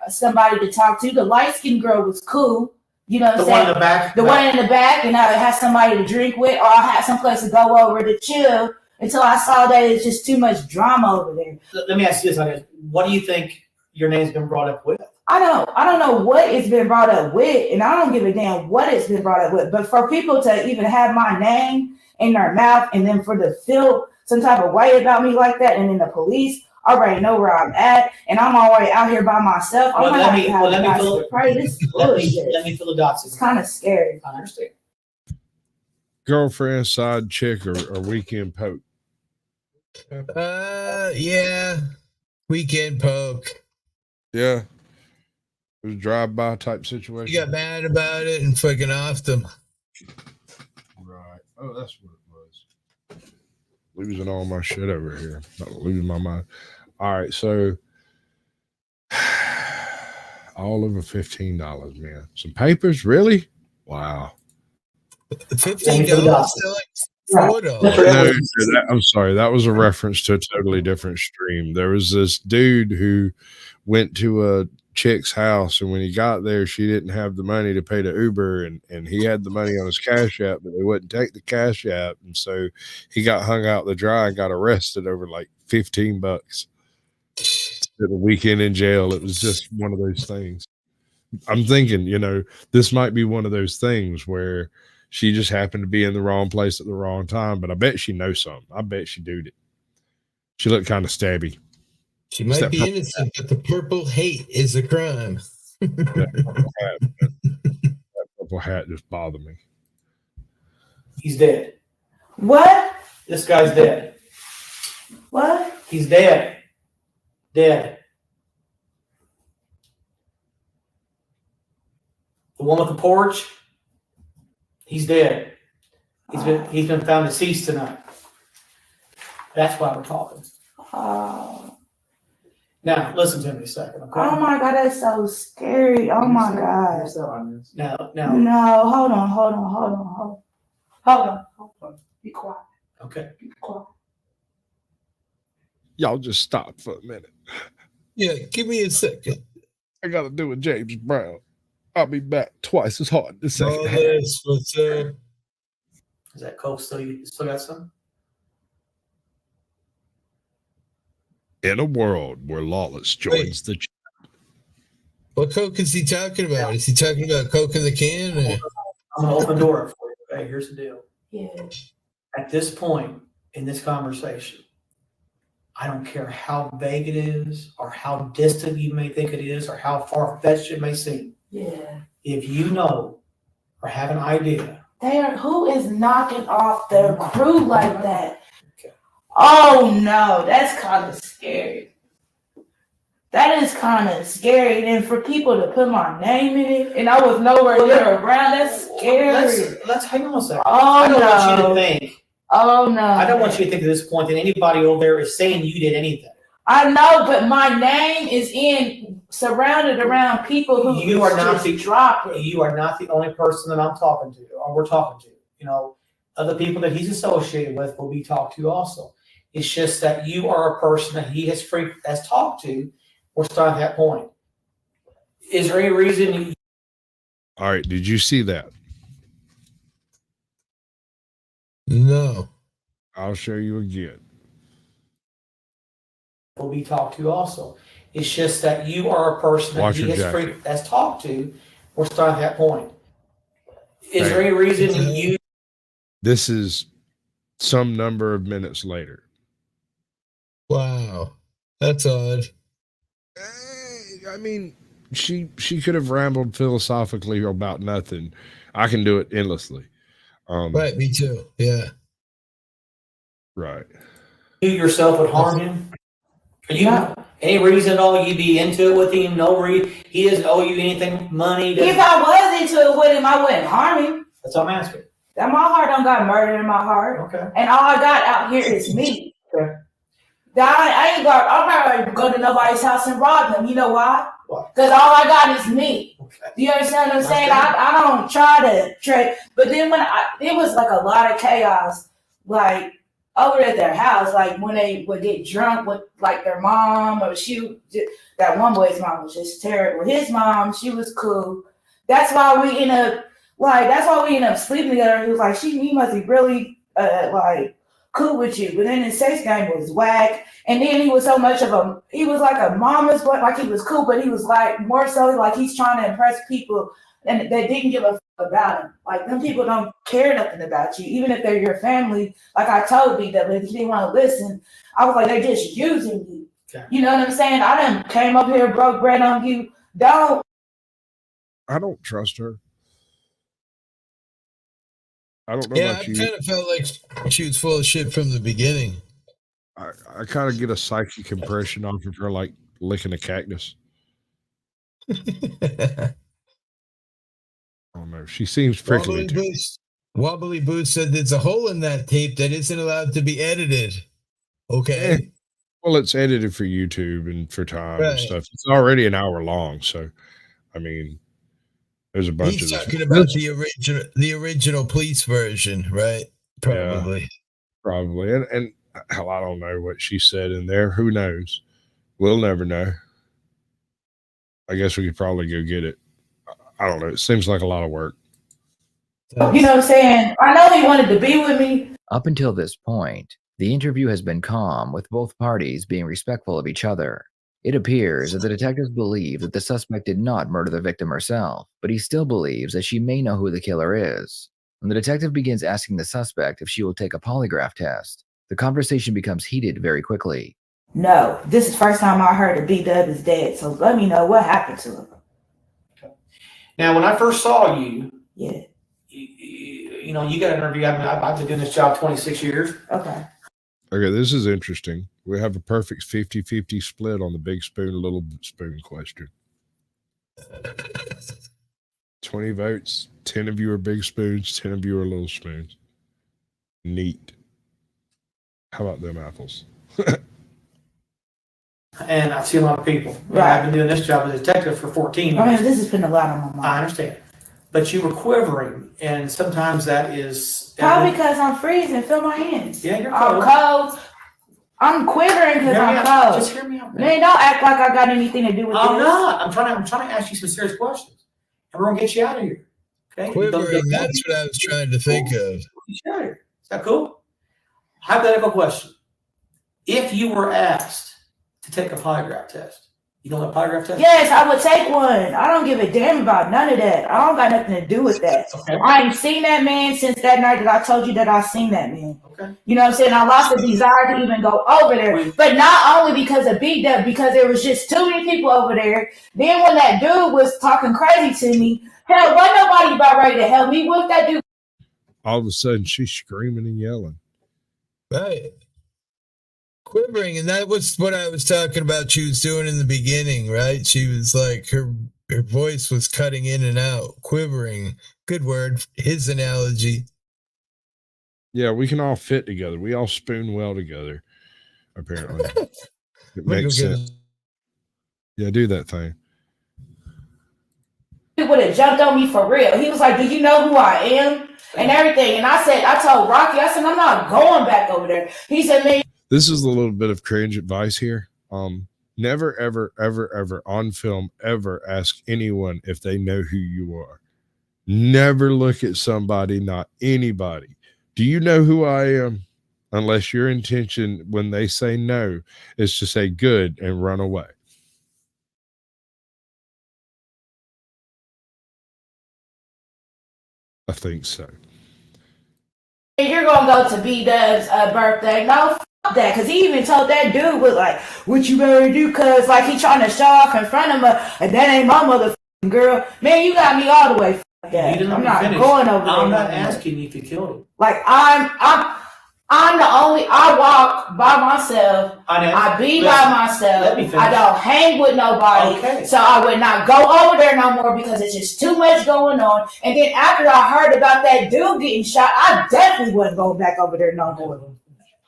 Somebody to talk to. The light skinned girl was cool. You know what I'm saying? The one in the back? The one in the back, and I had somebody to drink with, or I had someplace to go over to chill until I saw that it's just too much drama over there. Let me ask you this, what do you think your name's been brought up with? I don't know what it's been brought up with, and I don't give a damn what it's been brought up with. But for people to even have my name in their mouth and then for to feel some type of way about me like that, and then the police already know where I'm at, and I'm already out here by myself. Let me fill the dots. It's kind of scary. I understand. Girlfriend, side chick, or weekend poke? Yeah, weekend poke. Yeah. It was a drive-by type situation. You got mad about it and fucking offed them. Right. Oh, that's what it was. Losing all my shit over here. Not losing my mind. All right, so all over $15, man. Some papers, really? Wow. $15 $4. No, I'm sorry. That was a reference to a totally different stream. There was this dude who went to a chick's house, and when he got there, she didn't have the money to pay the Uber, and he had the money on his Cash App, but they wouldn't take the Cash App, and so he got hung out the dry and got arrested over like $15. Spent a weekend in jail. It was just one of those things. I'm thinking, this might be one of those things where she just happened to be in the wrong place at the wrong time, but I bet she knows something. I bet she did it. She looked kind of stabby. She might be innocent, but the purple hate is a crime. That purple hat just bothered me. He's dead. What? This guy's dead. What? He's dead. Dead. The one with the porch, he's dead. He's been found deceased tonight. That's why we're talking. Now, listen to me a second, okay? Oh my God, that's so scary. Oh my God. Now, No, hold on. Be quiet. okay. Be quiet. Y'all just stop for a minute. Yeah, give me a second. I got to do with James Brown. I'll be back twice as hard the second All half. this, what's up? Is that Coke still? You still got some? In a world where Lawless joins the What Coke is he talking about? Is he talking about Coke in the can? Or? I'm gonna open the door for you. Okay, here's the deal. Yeah. At this point in this conversation, I don't care how vague it is, or how distant you may think it is, or how far-fetched it may seem. Yeah. If you know or have an idea, Who is knocking off their crew like that? Okay. Oh no, that's kind of scary. That is kind of scary. And for people to put my name in it, and I was nowhere near around, that's scary. let's hang on a second. Oh I don't want you no. to think. Oh no. I don't want you to think at this point that anybody over there is saying you did anything. I know, but my name is surrounded around people who You are not just drop it. You are not the only person that I'm talking to, or we're talking to. You know, other people that he's associated with will be talked to also. It's just that you are a person that he has talked to. We're starting at that point. Is there any reason? All right. Did you see that? No. I'll show you again. Will be talked to also. It's just that you are a person that he has talked to. We're starting at that point. Is there any reason you? This is some number of minutes later. Wow, that's odd. I mean, she could have rambled philosophically about nothing. I can do it endlessly. Right, me too. Yeah. Right. You yourself would harm him? Any reason at all you'd be into it with him? No reason. He doesn't owe you anything, money. If I was into it with him, I wouldn't harm him. That's all I'm asking. That my heart don't got murder in my heart. Okay. And all I got out here is me. Okay. I'm not going to go to nobody's house and rob them. You know why? Why? Because all I got is me. Okay. Do you understand what I'm saying? I don't try to trade. But then it was like a lot of chaos, like over at their house, like when they would get drunk with like their mom, or that one boy's mom was just terrible. His mom, she was cool. That's why we end up sleeping together. He was like, he must be really like cool with you. But then his sex game was whack. And then he was so much of he was like a mama's boy, like he was cool, but he was like more so like he's trying to impress people and they didn't give a fuck about him. Like them people don't care nothing about you, even if they're your family. Like I told B that, but if you didn't want to listen, I was like, they're just using you. Okay. You know what I'm saying? I done came up here, broke bread on you. I don't trust her. I don't know about you. I kind of felt like she was full of shit from the beginning. I kind of get a psychic impression off of her, like licking a cactus. I don't know. She seems prickly. Wobbly Boots said there's a hole in that tape that isn't allowed to be edited. Okay. Well, it's edited for YouTube and for time and stuff. It's already an hour long, so I mean, there's a bunch of. He's talking about the original police version, right? Probably. Yeah, probably, and hell, I don't know what she said in there. Who knows? We'll never know. I guess we could probably go get it. I don't know. It seems like a lot of work. you know what I'm saying? I know he wanted to be with me. Up until this point, the interview has been calm, with both parties being respectful of each other. It appears that the detectives believe that the suspect did not murder the victim herself, but he still believes that she may know who the killer is. When the detective begins asking the suspect if she will take a polygraph test, the conversation becomes heated very quickly. No, this is the first time I heard that B-Dub is dead, so let me know what happened to him. Okay. Now, when I first saw you, yeah, you got an interview. I've been doing this job 26 years. Okay. Okay, this is interesting. We have a perfect 50-50 split on the big spoon, little spoon question. 20 votes, 10 of you are big spoons, 10 of you are little spoons. Neat. How about them apples? and I see a lot of people. Right. I've been doing this job as a detective for 14 years. I mean, this has been a lot on my mind. I understand. But you were quivering, and sometimes that is... Probably because I'm freezing. Feel my hands. Yeah, you're I'm cold. cold. I'm quivering because I'm cold. Just hear me out. Man, don't act like I got anything to do with I'm this. not. I'm trying to ask you some serious questions. And we're going to get you out of here. Okay? Quivering, that's what I was trying to think of. Get you out of here. Is that cool? Hypothetical question. If you were asked to take a polygraph test, you know what a polygraph test? Yes, I would take one. I don't give a damn about none of that. I don't got nothing to do with that. Okay. I ain't seen that man since that night that I told you that I seen that man. Okay. You know what I'm saying? I lost the desire to even go over there. But not only because of B-Dub, because there was just too many people over there. Then when that dude was talking crazy to me, hell, wasn't nobody about ready to help me with that dude. All of a sudden, she's screaming and yelling. Right. Quivering, and that was what I was talking about she was doing in the beginning, right? She was like, her voice was cutting in and out. Quivering. Good word. His analogy. Yeah, we can all fit together. We all spoon well together, apparently. It makes sense. Yeah, do that thing. He would have jumped on me for real. He was like, do you know who I am? And everything. And I told Rocky, I said, I'm not going back over there. He said, man. This is a little bit of cringe advice here. Never, ever, ever, ever on film, ever ask anyone if they know who you are. Never look at somebody, not anybody. Do you know who I am? Unless your intention when they say no is to say good and run away. I think so. You're going to go to B-Dub's birthday. No, f*** that. Because he even told that dude was like, what you better do? Because like he trying to show off in front of him. And that ain't my motherfucking girl. Man, you got me all the way f*** that. I'm not going over there. I'm not asking you if you killed him. Like I'm the only, I walk by myself. I be by myself. I don't hang with nobody. Okay. So I would not go over there no more because it's just too much going on. And then after I heard about that dude getting shot, I definitely wouldn't go back over there no more.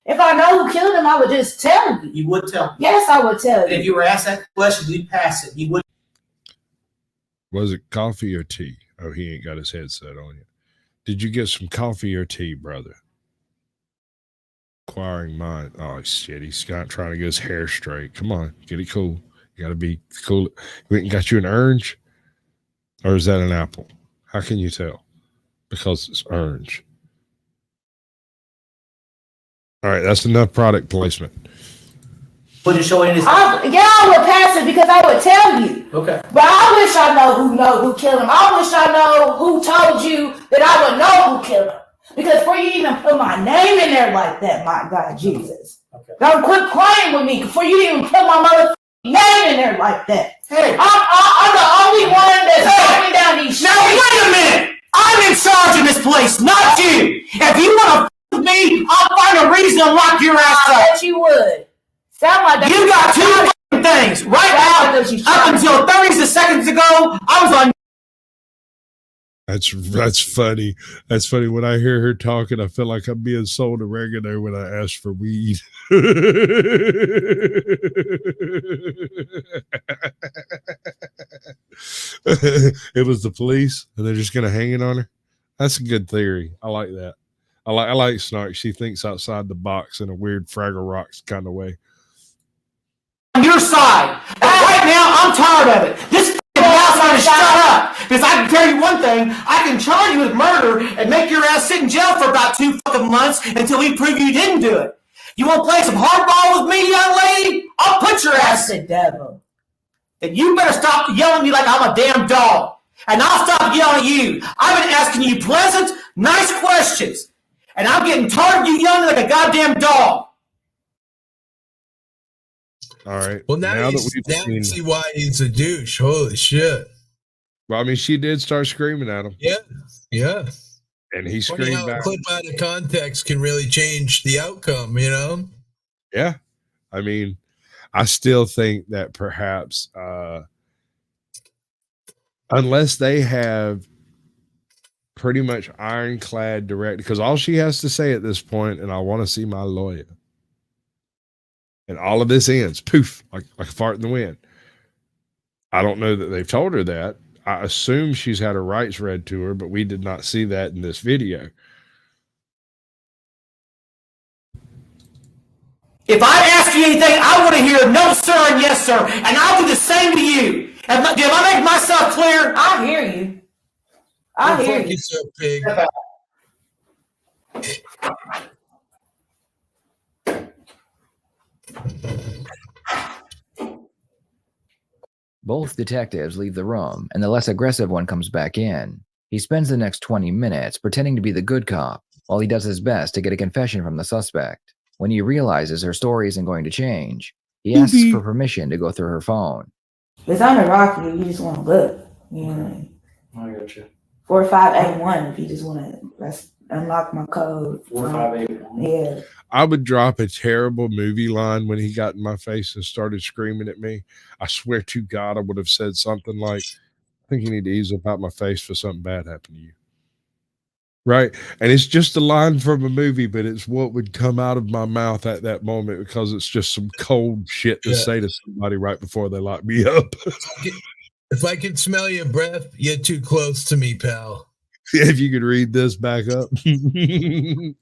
If I know who killed him, I would just tell you. You would tell me. Yes, I would tell you. If you were asked that question, you'd pass it. You would. Was it coffee or tea? Oh, he ain't got his headset on yet. Did you get some coffee or tea, brother? Inquiring mind. Oh shit, he's trying to get his hair straight. Come on, get it cool. You gotta be cool. Got you an orange? Or is that an apple? How can you tell? Because it's orange. All right, that's enough product placement. Would you show any? I would pass it because I would tell you. Okay. But I wish I know who killed him. I wish I know who told you that I would know who killed him. Because before you even put my name in there like that, my God, Jesus. Okay. Don't quit playing with me before you even put my motherfucking name in there like that. Hey. I'm the only one that's knocking down these Now, wait a minute. I'm in charge of this place, not you. If you want to with me, I'll find a reason to lock your ass I up. bet you would. Sound like that. You got two things. Right now, up until 30 seconds ago, I was on. That's funny. That's funny. When I hear her talking, I feel like I'm being sold oregano when I ask for weed. It was the police, and they're just gonna hang it on her. That's a good theory. I like that. I like Snark. She thinks outside the box in a weird Fraggle Rocks kind of way. On your side. Right now, I'm tired of it. This house trying to shut up. Because I can tell you one thing, I can charge you with murder and make your ass sit in jail for about 2 fucking months until we prove you didn't do it. You want to play some hardball with me, young lady? I'll put your ass the devil. And you better stop yelling at me like I'm a damn dog. And I'll stop yelling at you. I've been asking you pleasant, nice questions. And I'm getting tired of you yelling like a goddamn dog. All right. Well, now you see why he's a douche. Holy shit. Well, I mean, she did start screaming at him. Yeah. Yeah. And he Funny screamed how back. a clip out of context can really change the outcome, you know? Yeah. I mean, I still think that perhaps unless they have pretty much ironclad direct, because all she has to say at this point, and I want to see my lawyer. And all of this ends, poof, like a fart in the wind. I don't know that they've told her that. I assume she's had her rights read to her, but we did not see that in this video. If I ask you anything, I want to hear no, sir, and yes, sir. And I'll do the same to you. Did I make myself clear? I hear you. I hear you. Yourself, pig. Both detectives leave the room, and the less aggressive one comes back in. He spends the next 20 minutes pretending to be the good cop, while he does his best to get a confession from the suspect. When he realizes her story isn't going to change, he asks for permission to go through her phone. It's on the rock, you just want to look. You know. I got you. 4581 if you just want to unlock my code. 4581. Yeah. I would drop a terrible movie line when he got in my face and started screaming at me. I swear to God, I would have said something like, I think you need to ease up out my face for something bad happened to you. Right? And it's just a line from a movie, but it's what would come out of my mouth at that moment because it's just some cold shit to say to somebody right before they lock me up. If I can smell your breath, you're too close to me, pal. If you could read this back up. There you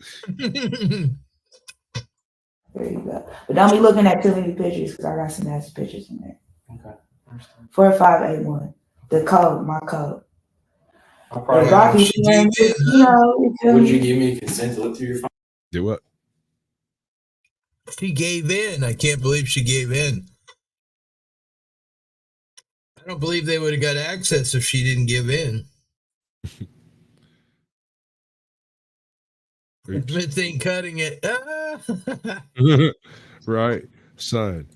go. But don't be looking at too many pictures because I got some nasty pictures in there. Okay. 4581. The code, my code. Would you give me consent to look through your phone? Do what? She gave in. I can't believe she gave in. I don't believe they would have got access if she didn't give in. Smith ain't cutting it. Right. Son.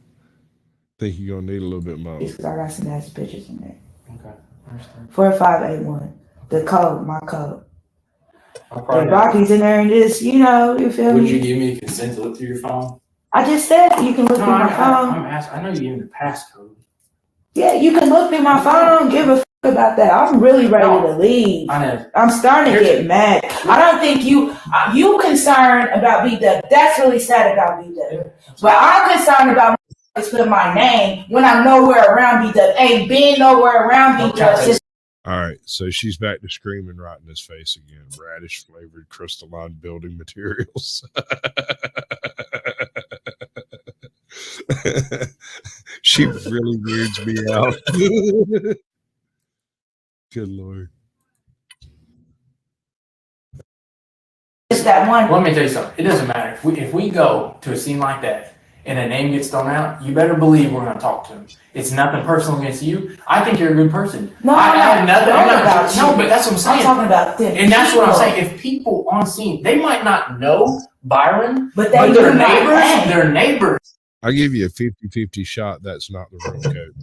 Think you're gonna need a little bit more. Because I got some nasty pictures in there. Okay. 4581. The code, my code. The Rocky's in there and just, you feel me? Would you give me consent to look through your phone? I just said you can look through my phone. I know you gave me the passcode. Yeah, you can look through my phone. Give a fuck about that. I'm really ready to leave. I know. I'm starting to get mad. I don't think you concerned about B-Dub. That's really sad about B-Dub. But I'm concerned about putting my name when I'm nowhere around B-Dub. Ain't been nowhere around B-Dub. All right, so she's back to screaming right in his face again. Radish flavored crystalline building materials. She really weirds me out. Good Lord. It's that one. Let me tell you something. It doesn't matter. If we go to a scene like that and a name gets thrown out, you better believe we're going to talk to him. It's nothing personal against you. I think you're a good person. No, I have nothing. No, but that's what I'm saying. I'm talking about them. And that's what I'm saying. If people on scene, they might not know Byron, but their neighbors. I give you a 50-50 shot. That's not the real code.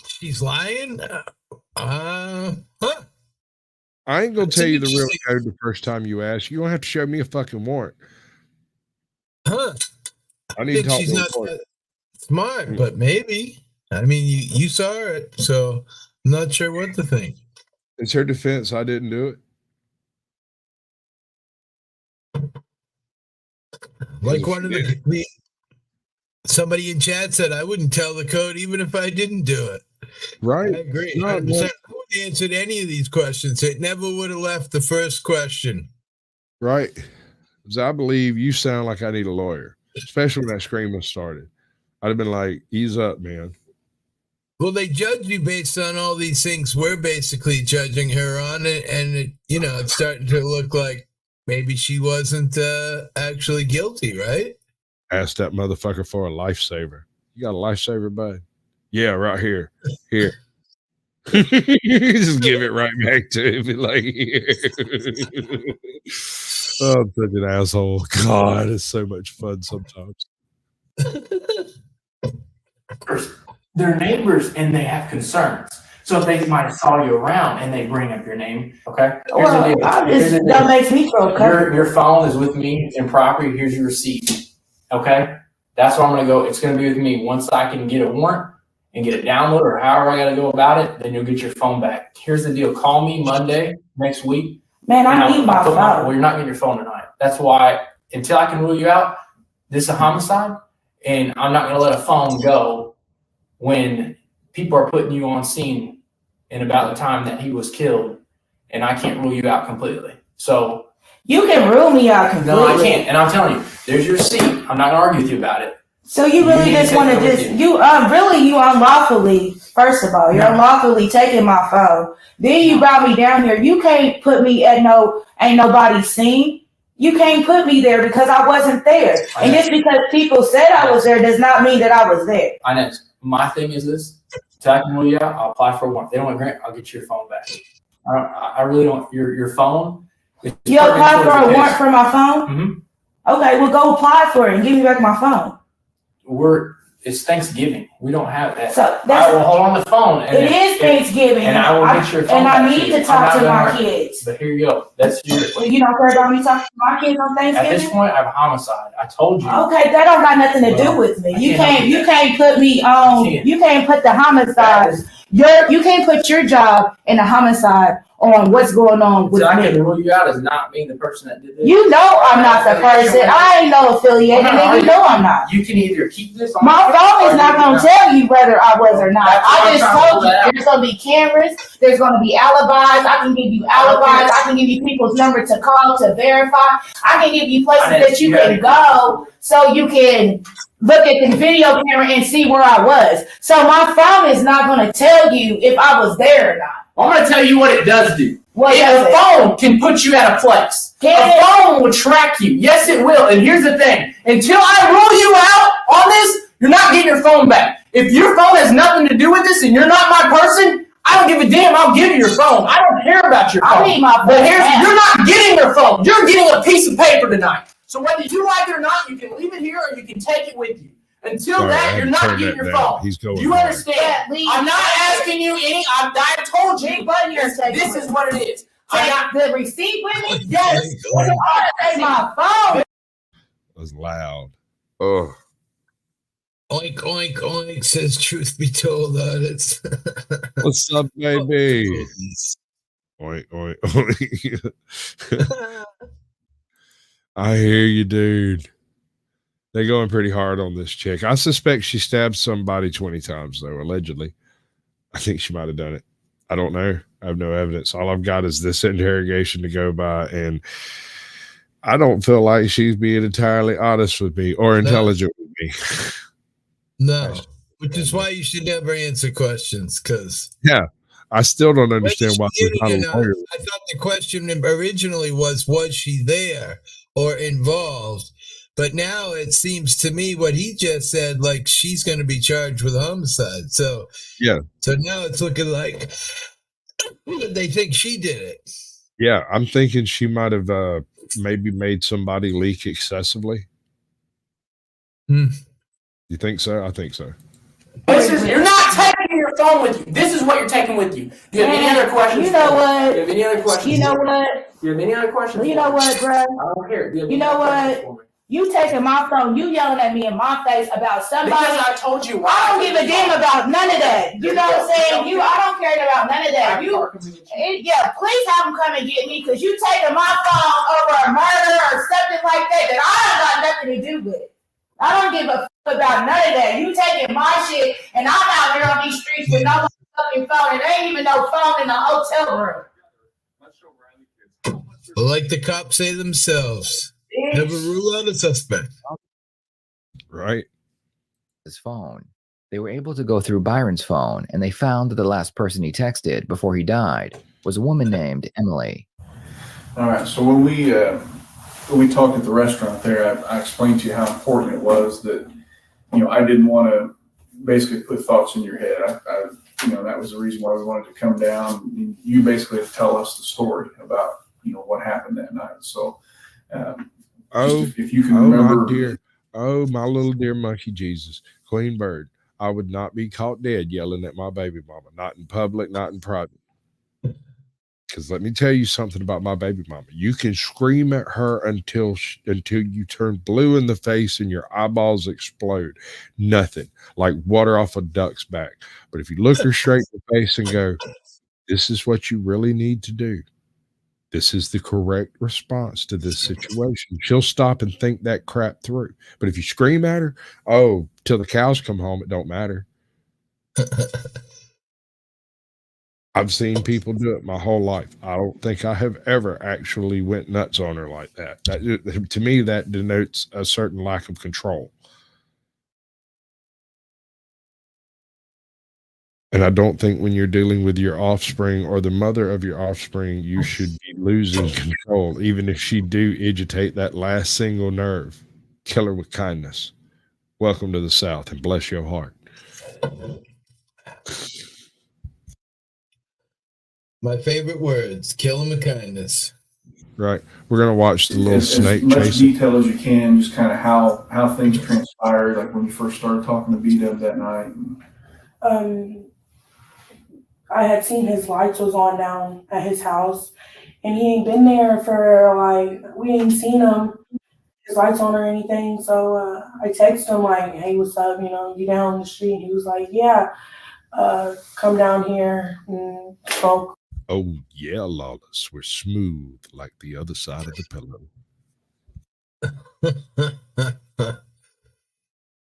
She's lying? I ain't gonna tell you the real code the first time you ask. You don't have to show me a fucking warrant. Huh? I need to talk she's to not smart, but maybe. I mean, you saw it, so I'm not sure what to think. It's her defense. I didn't do it. Like one of somebody in chat said, I wouldn't tell the code even if I didn't do it. Right. I agree. No, I wouldn't answered any of these questions. It never would have left the first question. Right. Because I believe you sound like I need a lawyer, especially when that screaming started. I'd have been like, ease up, man. Well, they judge you based on all these things we're basically judging her on, and it's starting to look like maybe she wasn't actually guilty, right? Ask that motherfucker for a lifesaver. You got a lifesaver, bud? Yeah, right here. Here. Just give it right back to him. Like, here. Oh, I'm such an asshole. God, it's so much fun sometimes. They're neighbors and they have concerns. So if they might have saw you around and they bring up your name, okay? That makes me feel comfortable. Your phone is with me. It's improper. Here's your receipt. Okay? That's where I'm going to go. It's going to be with me. Once I can get a warrant and get it downloaded or however I got to go about it, then you'll get your phone back. Here's the deal. Call me Monday next week. Man, I need my phone. Well, you're not getting your phone tonight. That's why until I can rule you out, this is a homicide, and I'm not going to let a phone go when people are putting you on scene in about the time that he was killed, and I can't rule you out completely. So you can rule me out completely. No, I can't. And I'm telling you, there's your receipt. I'm not going to argue with you about it. So you really just want to you unlawfully, first of all, you're unlawfully taking my phone. Then you brought me down here. You can't put me at ain't nobody seen. You can't put me there because I wasn't there. And just because people said I was there does not mean that I was there. I know. My thing is this. So I can rule you out, I'll apply for a warrant. If they don't grant, I'll get your phone back. I really don't. Your phone. You apply for a warrant for my phone? Mm-hmm. Okay, well go apply for it and give me back my phone. It's Thanksgiving. We don't have that. So I will hold on the phone. And it is Thanksgiving. And I will get your phone. And I need to talk to my kids. But here you go. That's your. Well, you don't care about me talking to my kids on Thanksgiving? At this point, I have a homicide. I told you. Okay, that don't got nothing to do with me. You can't put me on. You can't put the homicide. You can't put your job in the homicide on what's going on with me. I can rule you out as not being the person that did this. You know I'm not the person. I ain't no affiliated, and you know I'm not. You can either keep this on. My phone is not going to tell you whether I was or not. I just told you there's going to be cameras. There's going to be alibis. I can give you alibis. I can give you people's number to call to verify. I can give you places that you can go so you can look at the video camera and see where I was. So my phone is not going to tell you if I was there or not. I'm going to tell you what it does do. A phone can put you at a place. A phone will track you. Yes, it will. And here's the thing. Until I rule you out on this, you're not getting your phone back. If your phone has nothing to do with this and you're not my person, I don't give a damn. I'll give you your phone. I don't care about your phone. I need my phone. But you're not getting your phone. You're getting a piece of paper tonight. So whether you like it or not, you can leave it here or you can take it with you. Until that, you're not getting your phone. Do you understand? I'm not asking you any. I told you. This is what it is. I got the receipt with me. Yes. Take my phone. That was loud. Oh. Oink, oink, oink, says truth be told on it. What's up, baby? Oink, oink, oink. I hear you, dude. They're going pretty hard on this chick. I suspect she stabbed somebody 20 times, though, allegedly. I think she might have done it. I don't know. I have no evidence. All I've got is this interrogation to go by, and I don't feel like she's being entirely honest with me or intelligent with me. No, which is why you should never answer questions, because... Yeah, I still don't understand why she's not a lawyer. I thought the question originally was she there or involved? But now it seems to me what he just said, like she's going to be charged with homicide. So yeah. So now it's looking like they think she did it. Yeah, I'm thinking she might have maybe made somebody leak excessively. You think so? I think so. You're not taking your phone with you. This is what you're taking with you. Do you have any other questions? You know what? Do you have any other questions? You know what? Do you have any other questions? You know what, bro? I don't care. You know what? You taking my phone, you yelling at me in my face about somebody. Because I told you. I don't give a damn about none of that. You know what I'm saying? I don't care about none of that. Please have them come and get me, because you taking my phone over a murder or something like that I don't got nothing to do with. I don't give a fuck about none of that. You taking my shit, and I'm out here on these streets with no fucking phone, and there ain't even no phone in the hotel room. Like the cops say themselves. Never rule out a suspect. Right. His phone. They were able to go through Byron's phone, and they found that the last person he texted before he died was a woman named Emily. All right. So when we talked at the restaurant there, I explained to you how important it was that, I didn't want to basically put thoughts in your head. That was the reason why we wanted to come down. You basically tell us the story about, what happened that night. So, if you can remember, my little dear monkey Jesus, Queen Bird, I would not be caught dead yelling at my baby mama, not in public, not in private. Because let me tell you something about my baby mama. You can scream at her until you turn blue in the face and your eyeballs explode. Nothing, like water off a duck's back. But if you look her straight in the face and go, this is what you really need to do, This is the correct response to this situation. She'll stop and think that crap through. But if you scream at her, oh, till the cows come home, it don't matter. I've seen people do it my whole life. I don't think I have ever actually went nuts on her like that. To me, that denotes a certain lack of control. And I don't think when you're dealing with your offspring or the mother of your offspring, you should be losing control, even if she do agitate that last single nerve. Kill her with kindness. Welcome to the South and bless your heart. My favorite words, kill him with kindness. Right. We're going to watch the little snake as much chase. detail as you can, just kind of how things transpired, like when you first started talking to B-Dub that night. I had seen his lights was on down at his house, and he ain't been there for like, we ain't seen him, his lights on or anything. So I texted him like, hey, what's up? You know, you down the street? He was like, yeah, come down here and smoke. Oh, yeah, Lawless. We're smooth like the other side of the pillow.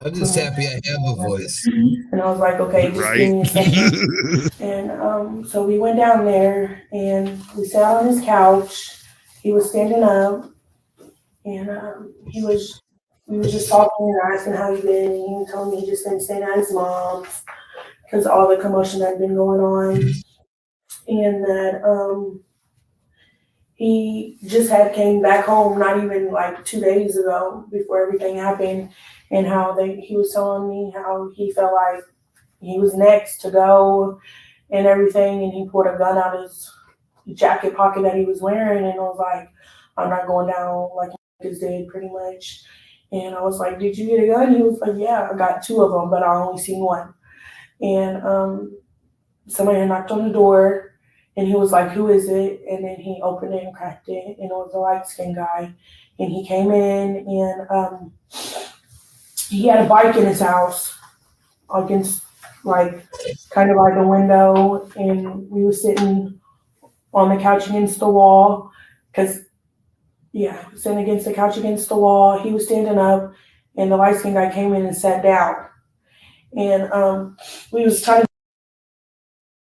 I'm just happy I have a voice. And I was like, okay, just give me a second. And so we went down there and we sat on his couch. He was standing up, and we was just talking and asking how he been. And he told me he just been staying at his mom's because all the commotion that had been going on, and that he just had came back home not even like 2 days ago before everything happened, and how he was telling me how he felt like he was next to go and everything, and he pulled a gun out of his jacket pocket that he was wearing, and I was like, I'm not going down like niggas did, pretty much. And I was like, did you get a gun? He was like, yeah, I got 2 of them, but I only seen one. And somebody had knocked on the door, and he was like, who is it? And then he opened it and cracked it, and it was a light-skinned guy. And he came in, and he had a bike in his house against, like, kind of like a window, and we were sitting on the couch against the wall, sitting against the couch against the wall. He was standing up, and the light-skinned guy came in and sat down. And we was trying to.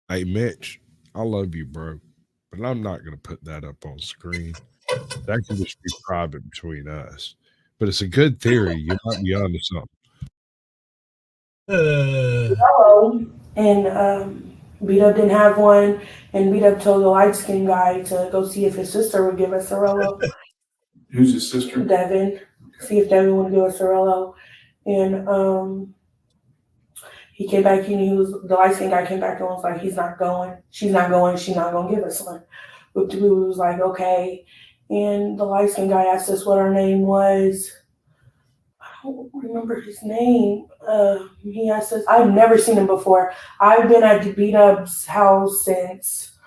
Hey, Mitch, I love you, bro, but I'm not going to put that up on screen. That can just be private between us. But it's a good theory. You might be onto something. And B-Dub didn't have one, and B-Dub told the light-skinned guy to go see if his sister would give us a Rolo. Who's his sister? Devin. See if Devin would give us a Rolo. And he came back, and the light-skinned guy came back and was like, he's not going. She's not going. She's not going to give us one. But we was like, okay. And the light-skinned guy asked us what our name was. I don't remember his name. He asked us. I've never seen him before. I've been at B-Dub's house since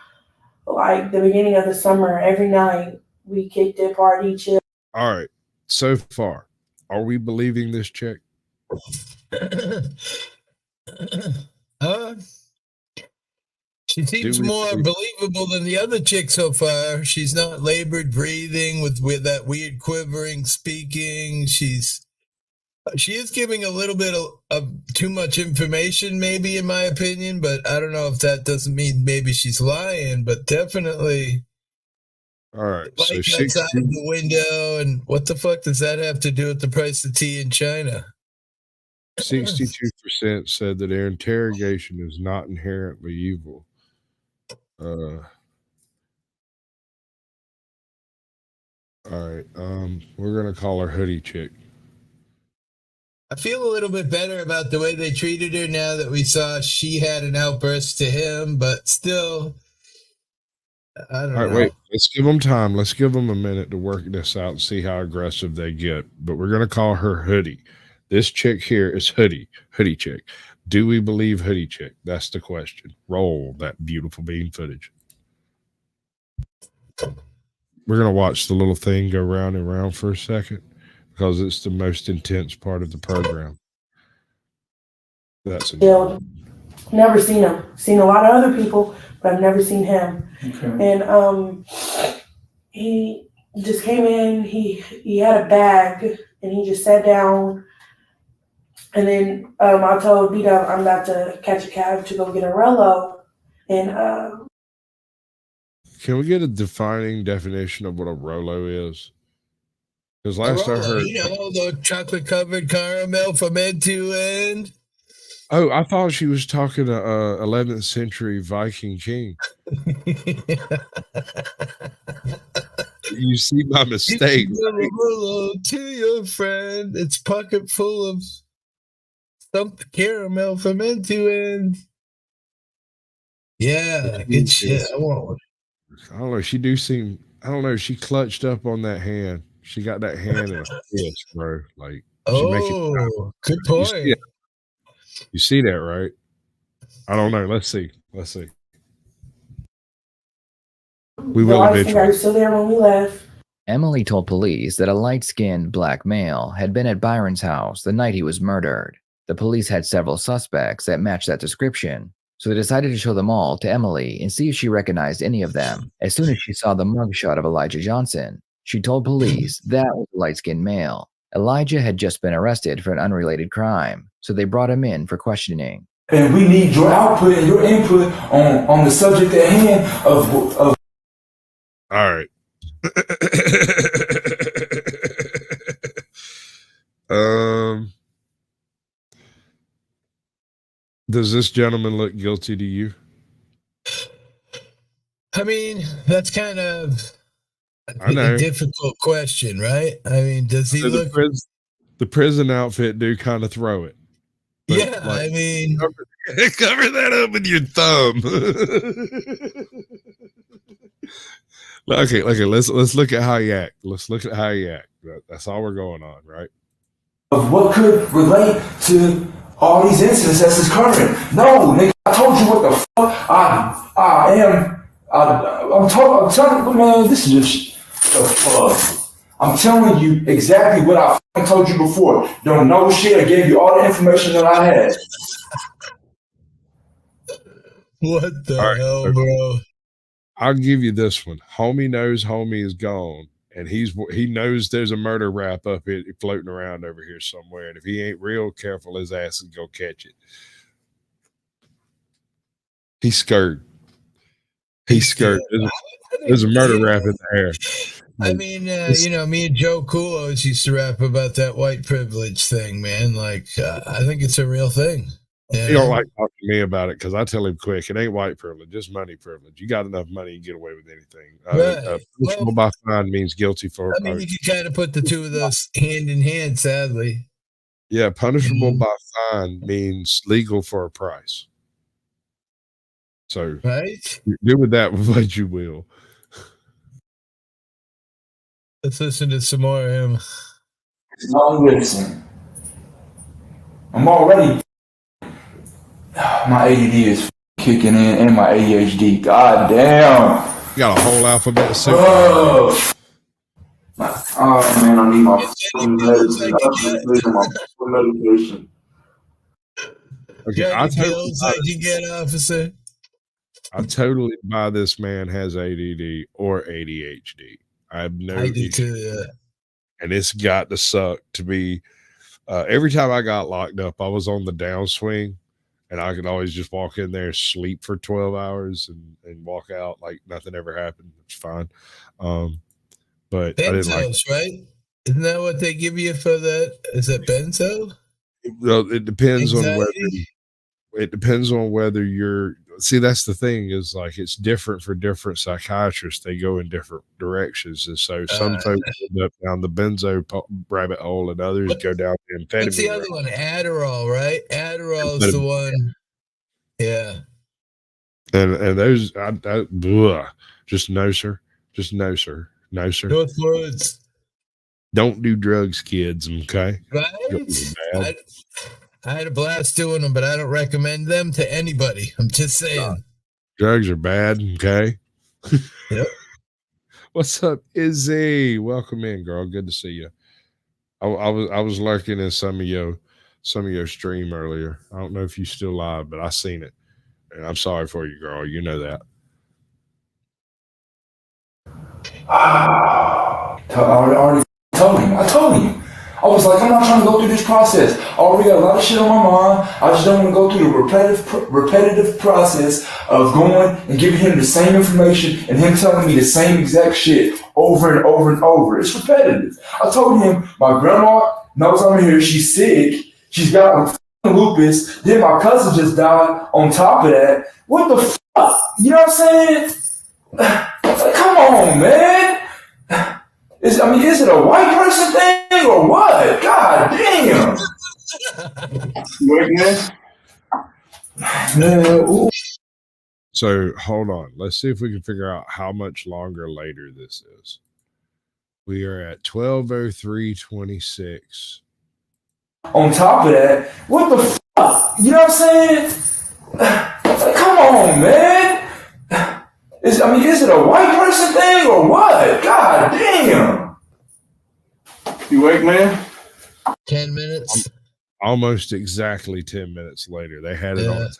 like the beginning of the summer. Every night we kicked it, party, chill. All right. So far, are we believing this chick? She seems more believable than the other chick so far. She's not labored breathing with that weird quivering speaking. She is giving a little bit of too much information, maybe, in my opinion, but I don't know if that doesn't mean maybe she's lying, but definitely. All right. So outside of the window, and what the fuck does that have to do with the price of tea in China? 62% said that their interrogation is not inherently evil. All right. We're gonna call her Hoodie Chick. I feel a little bit better about the way they treated her now that we saw she had an outburst to him, but still, I don't know. All right, wait. Let's give them time. Let's give them a minute to work this out and see how aggressive they get. But we're gonna call her Hoodie. This chick here is Hoodie Chick. Do we believe Hoodie Chick? That's the question. Roll that beautiful bean footage. We're going to watch the little thing go round and round for a second because it's the most intense part of the program. That's it. Never seen him. Seen a lot of other people, but I've never seen him. Okay. And he just came in. He had a bag and he just sat down. And then I told B-Dub I'm about to catch a cab to go get a Rolo. And Can we get a defining definition of what a Rolo is? Because A last I Rolo, heard, the chocolate covered caramel from end to end. oh, I thought she was talking to 11th century Viking king. You see my mistake. Give a Rolo to your friend. It's pocket full of stumped caramel from end to end. Yeah, good shit. I want one. I don't know. She do seem. I don't know. She clutched up on that hand. She got that hand in a fist, bro. Like, she make it. Oh, good point. You see that, right? I don't know. Let's see. Let's see. We will I think I eventually. was still there when we left. Emily told police that a light-skinned black male had been at Byron's house the night he was murdered. The police had several suspects that matched that description, so they decided to show them all to Emily and see if she recognized any of them. As soon as she saw the mugshot of Elijah Johnson, she told police that was a light-skinned male. Elijah had just been arrested for an unrelated crime, so they brought him in for questioning. And we need your output and your input on the subject at hand of All right. Does this gentleman look guilty to you? I mean, that's kind of a difficult question, right? I mean, does he look? The prison outfit do kind of throw it. But yeah, like, I mean, cover that up with your thumb. Okay. Let's look at how you act. Let's look at how you act. That's all we're going on, right? Of what could relate to all these incidents that's is current. No, nigga, I told you what the fuck I am. I'm telling you, man, this is just the fuck. I'm telling you exactly what I told you before. Don't know shit. I gave you all the information that I had. What the hell, bro? I'll give you this one. Homie knows homie is gone, and he knows there's a murder rap up here floating around over here somewhere. And if he ain't real careful, his ass is go catch it. He's scared. He's scared. There's a murder rap in the air. I mean, me and Joe Cool always used to rap about that white privilege thing, man. Like, I think it's a real thing. He don't like talking to me about it because I tell him quick, it ain't white privilege, just money privilege. You got enough money, you get away with anything. Punishable by fine means guilty for. I mean, you can kind of put the two of those hand in hand, sadly. Yeah, punishable by fine means legal for a price. So, right, do with that what you will. Let's listen to some more of him. No, listen. I'm already. My ADD is kicking in and my ADHD. God damn. You got a whole alphabet soup. Oh man, I need my medication. Okay, officer. I totally buy this man has ADD or ADHD. I have no issue. Too, yeah. And it's got to suck to be. Every time I got locked up, I was on the downswing. And I could always just walk in there, sleep for 12 hours and walk out like nothing ever happened. It's fine. But Benzos, I didn't like it. Right? Isn't that what they give you for that? Is that benzo? Well, it depends on whether you're, see, that's the thing is like, it's different for different psychiatrists. They go in different directions. And so some folks end up down the benzo rabbit hole and others go down the amphetamine. What's the other one? Adderall, right? Adderall is the one. Yeah. And those, just no, sir. Just no, sir. No, sir. North words. Don't do drugs, kids. Okay. Right. I had a blast doing them, but I don't recommend them to anybody. I'm just saying. Drugs are bad. Okay. Yep. What's up, Izzy? Welcome in, girl. Good to see you. I was lurking in some of your stream earlier. I don't know if you still live, but I seen it, and I'm sorry for you, girl. You know that. I already told him. I told him. I was like, I'm not trying to go through this process. I already got a lot of shit on my mind. I just don't want to go through the repetitive process of going and giving him the same information and him telling me the same exact shit over and over and over. It's repetitive. I told him my grandma knows I'm here. She's sick. She's got lupus. Then my cousin just died on top of that. What the fuck? You know what I'm saying? Come on, man. Is it a white person thing or what? God damn. So hold on. Let's see if we can figure out how much longer later this is. We are at 12:03:26. On top of that, what the fuck? You know what I'm saying? Come on, man. Is it a white person thing or what? God damn. You wake, man? 10 minutes. Almost exactly 10 minutes later. They had it on time.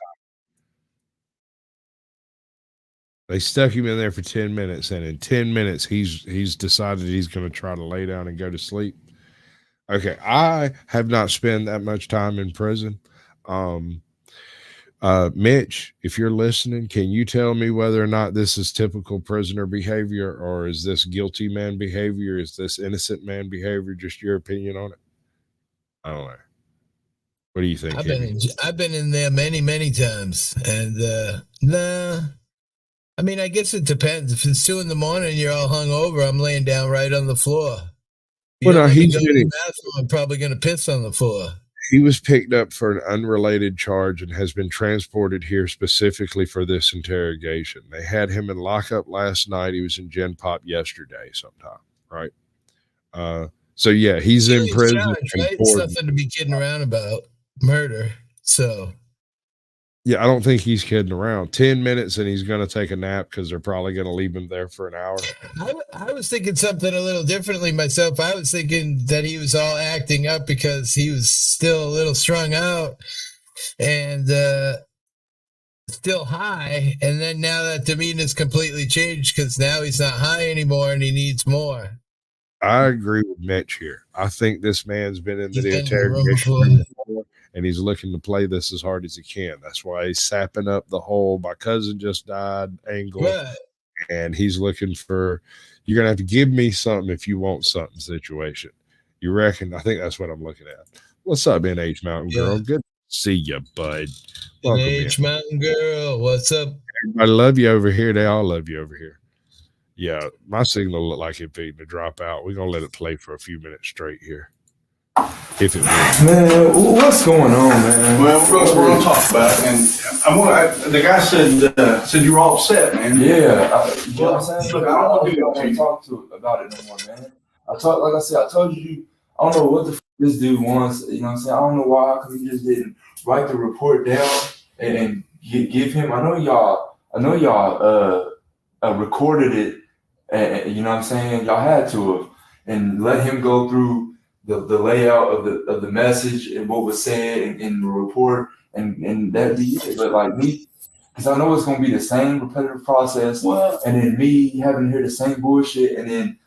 They stuck him in there for 10 minutes, and in 10 minutes, he's decided he's going to try to lay down and go to sleep. Okay, I have not spent that much time in prison. Mitch, if you're listening, can you tell me whether or not this is typical prisoner behavior, or is this guilty man behavior? Is this innocent man behavior? Just your opinion on it? I don't know. What do you think? I've been in there many, many times, and nah. I mean, I guess it depends. If it's 2 a.m. and you're all hung over, I'm laying down right on the floor. If you don't let me go to the bathroom, I'm probably going to piss on the floor. He was picked up for an unrelated charge and has been transported here specifically for this interrogation. They had him in lockup last night. He was in Gen Pop yesterday sometime, right? So yeah, he's in prison. Charge, right? It's nothing to be kidding around about. Murder. So yeah, I don't think he's kidding around. 10 minutes and he's going to take a nap because they're probably going to leave him there for an hour. I was thinking something a little differently myself. I was thinking that he was all acting up because he was still a little strung out and still high. And then now that demeanor's completely changed because now he's not high anymore and he needs more. I agree with Mitch here. I think this man's been in the interrogation room before, and he's looking to play this as hard as he can. That's why he's sapping up the whole "my cousin just died" angle, right. And he's looking for, you're gonna have to give me something if you want something situation. You reckon? I think that's what I'm looking at. What's up, NH Mountain Girl? Good to see you, bud. NH Mountain Girl, what's up? I love you over here. They all love you over here. Yeah, my signal looked like it's fading to drop out. We're gonna let it play for a few minutes straight here. If it will. Man, what's going on, man? Well, we're gonna talk about it. And the guy said you were all set, man. Yeah. You know what I'm saying? Look, I don't want to talk about it no more, man. I told you, I don't know what the this dude wants. You know what I'm saying? I don't know why. Because he just didn't write the report down and give him. I know y'all recorded it. You know what I'm saying? Y'all had to have and let him go through the layout of the message and what was said in the report and that be it. But like me, because I know it's gonna be the same repetitive process, and then me having to hear the same bullshit, and then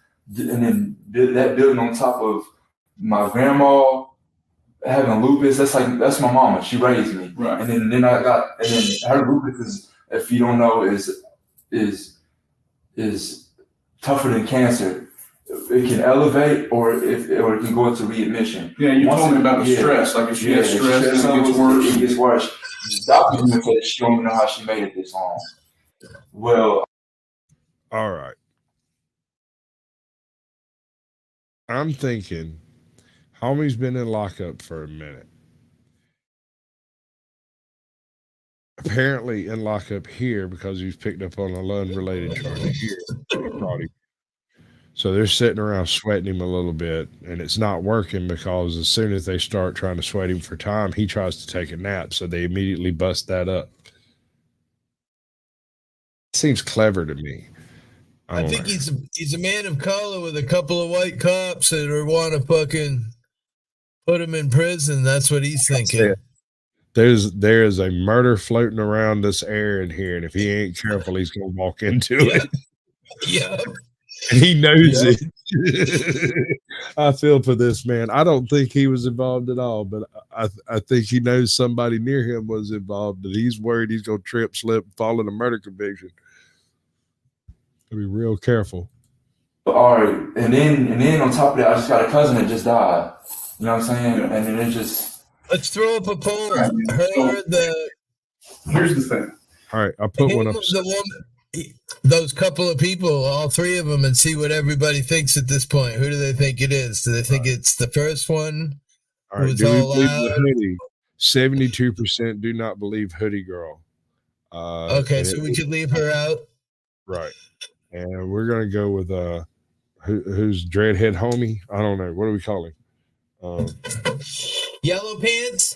that building on top of my grandma having lupus. That's my mama. She raised me, right? And then her lupus is, if you don't know, is tougher than cancer. It can elevate or it can go into readmission. Yeah, you told me about the stress. Like if she has stress, it gets worse. It gets worse. The doctor even said she don't even know how she made it this long. Well, all right. I'm thinking homie's been in lockup for a minute. Apparently in lockup here because he's picked up on an unrelated charge here. So they're sitting around sweating him a little bit, and it's not working because as soon as they start trying to sweat him for time, he tries to take a nap. So they immediately bust that up. Seems clever to me. I think he's a man of color with a couple of white cops that want to fucking put him in prison. That's what he's thinking. There's a murder floating around this air in here, and if he ain't careful, he's gonna walk into it. Yeah. He knows it. I feel for this man. I don't think he was involved at all, but I think he knows somebody near him was involved, and he's worried he's going to trip, slip, fall in a murder conviction. Be real careful. All right, and then on top of that, I just got a cousin that just died. You know what I'm saying? And then it just let's throw up a poll. Here's the thing. All right, I put one up. Those couple of people, all three of them, and see what everybody thinks at this point. Who do they think it is? Do they think it's the first one? All right, do we believe the hoodie? 72% do not believe hoodie girl. Okay, so we could leave her out. Right. And we're gonna go with who's dreadhead homie? I don't know. What do we call him? Yellow pants.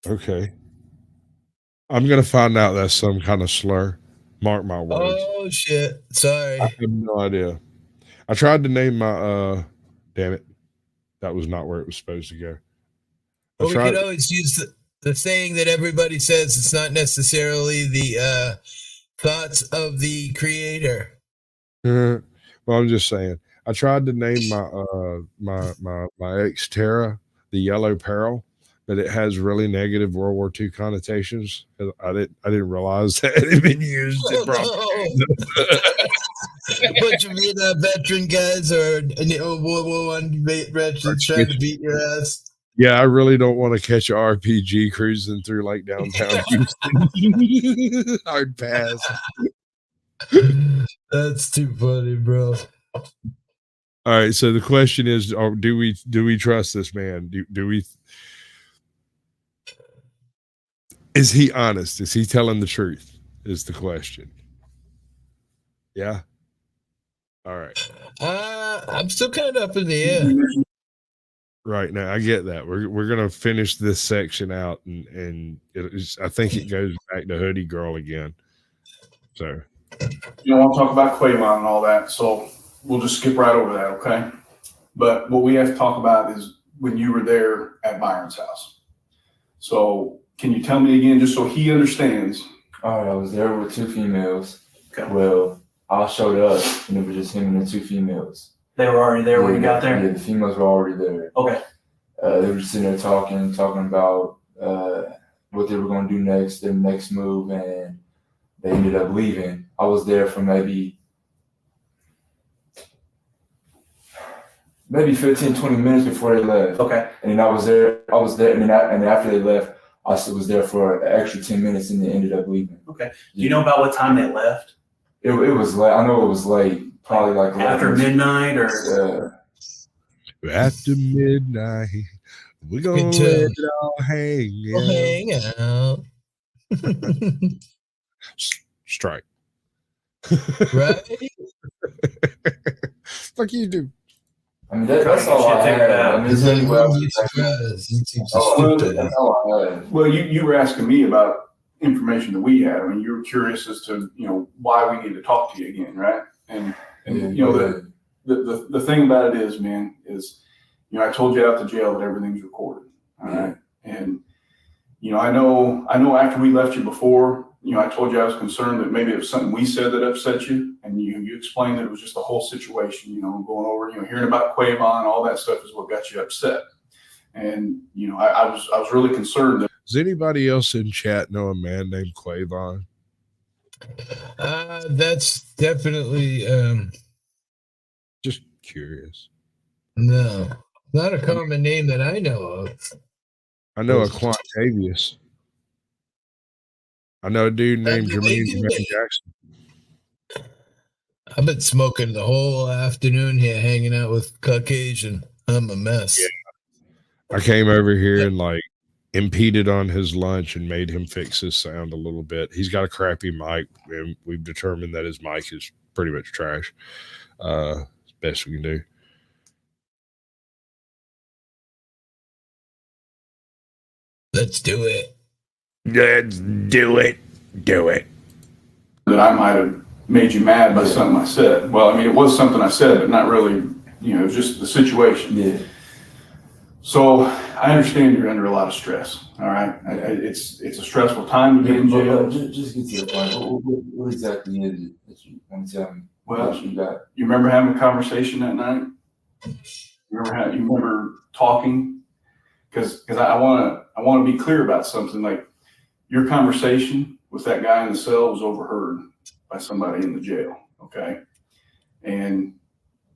Okay. I'm gonna find out that's some kind of slur. Mark my words. Oh shit! Sorry. I have no idea. I tried to name my damn it. That was not where it was supposed to go. Well, we could always use the saying that everybody says. It's not necessarily the thoughts of the creator. Well, I'm just saying. I tried to name my ex Tara the Yellow Peril, but it has really negative World War II connotations. I didn't realize that it had been used. A bunch of Vietnam veteran guys or World War I veterans trying to beat your ass. Yeah, I really don't want to catch an RPG cruising through like downtown Houston. Hard pass. That's too funny, bro. All right, so the question is: do we trust this man? Do we? Is he honest? Is he telling the truth? Is the question. Yeah. All right. I'm still kind of up in the air. Right now, I get that. We're gonna finish this section out, and I think it goes back to Hoodie Girl again. So, you don't want to talk about Quavon and all that, so we'll just skip right over that, okay? But what we have to talk about is when you were there at Byron's house. So, can you tell me again, just so he understands? All right, I was there with two females. Okay. Well, I showed up, and it was just him and the two females. They were already there when you got there? Yeah, the females were already there. Okay. They were just sitting there talking about what they were going to do next, their next move, and they ended up leaving. I was there for maybe 15, 20 minutes before they left. Okay. And I was there, and after they left, I was there for an extra 10 minutes, and they ended up leaving. Okay. Do you know about what time they left? It was late. I know it was late. Probably like after midnight or after midnight. We're gonna let it all hang out. Strike. Right? Like you do. I mean, that's all I had. I mean, well, you were asking me about information that we had. I mean, you were curious as to, why we need to talk to you again, right? And the thing about it is, man, is, I told you out to jail that everything's recorded. All right. And, I know after we left you before, I told you I was concerned that maybe it was something we said that upset you. And you explained that it was just the whole situation, going over, hearing about Quavon, all that stuff is what got you upset. And, I was really concerned that. Does anybody else in chat know a man named Quavon? That's definitely just curious. No, not a common name that I know of. I know a Quantavious. I know a dude named Jermaine Jackson. I've been smoking the whole afternoon here, hanging out with Caucasian. I'm a mess. Yeah. I came over here and impeded on his lunch and made him fix his sound a little bit. He's got a crappy mic, and we've determined that his mic is pretty much trash. Best we can do. Let's do it. Let's do it. Do it. That I might have made you mad by something I said. Well, I mean, it was something I said, but not really, it was just the situation. Yeah. So I understand you're under a lot of stress. All right, it's a stressful time to be in jail. Just get to the point. What exactly is it that you want to tell me? Well, you remember having a conversation that night? You remember talking? Because I want to be clear about something. Like your conversation with that guy in the cell was overheard by somebody in the jail. Okay, and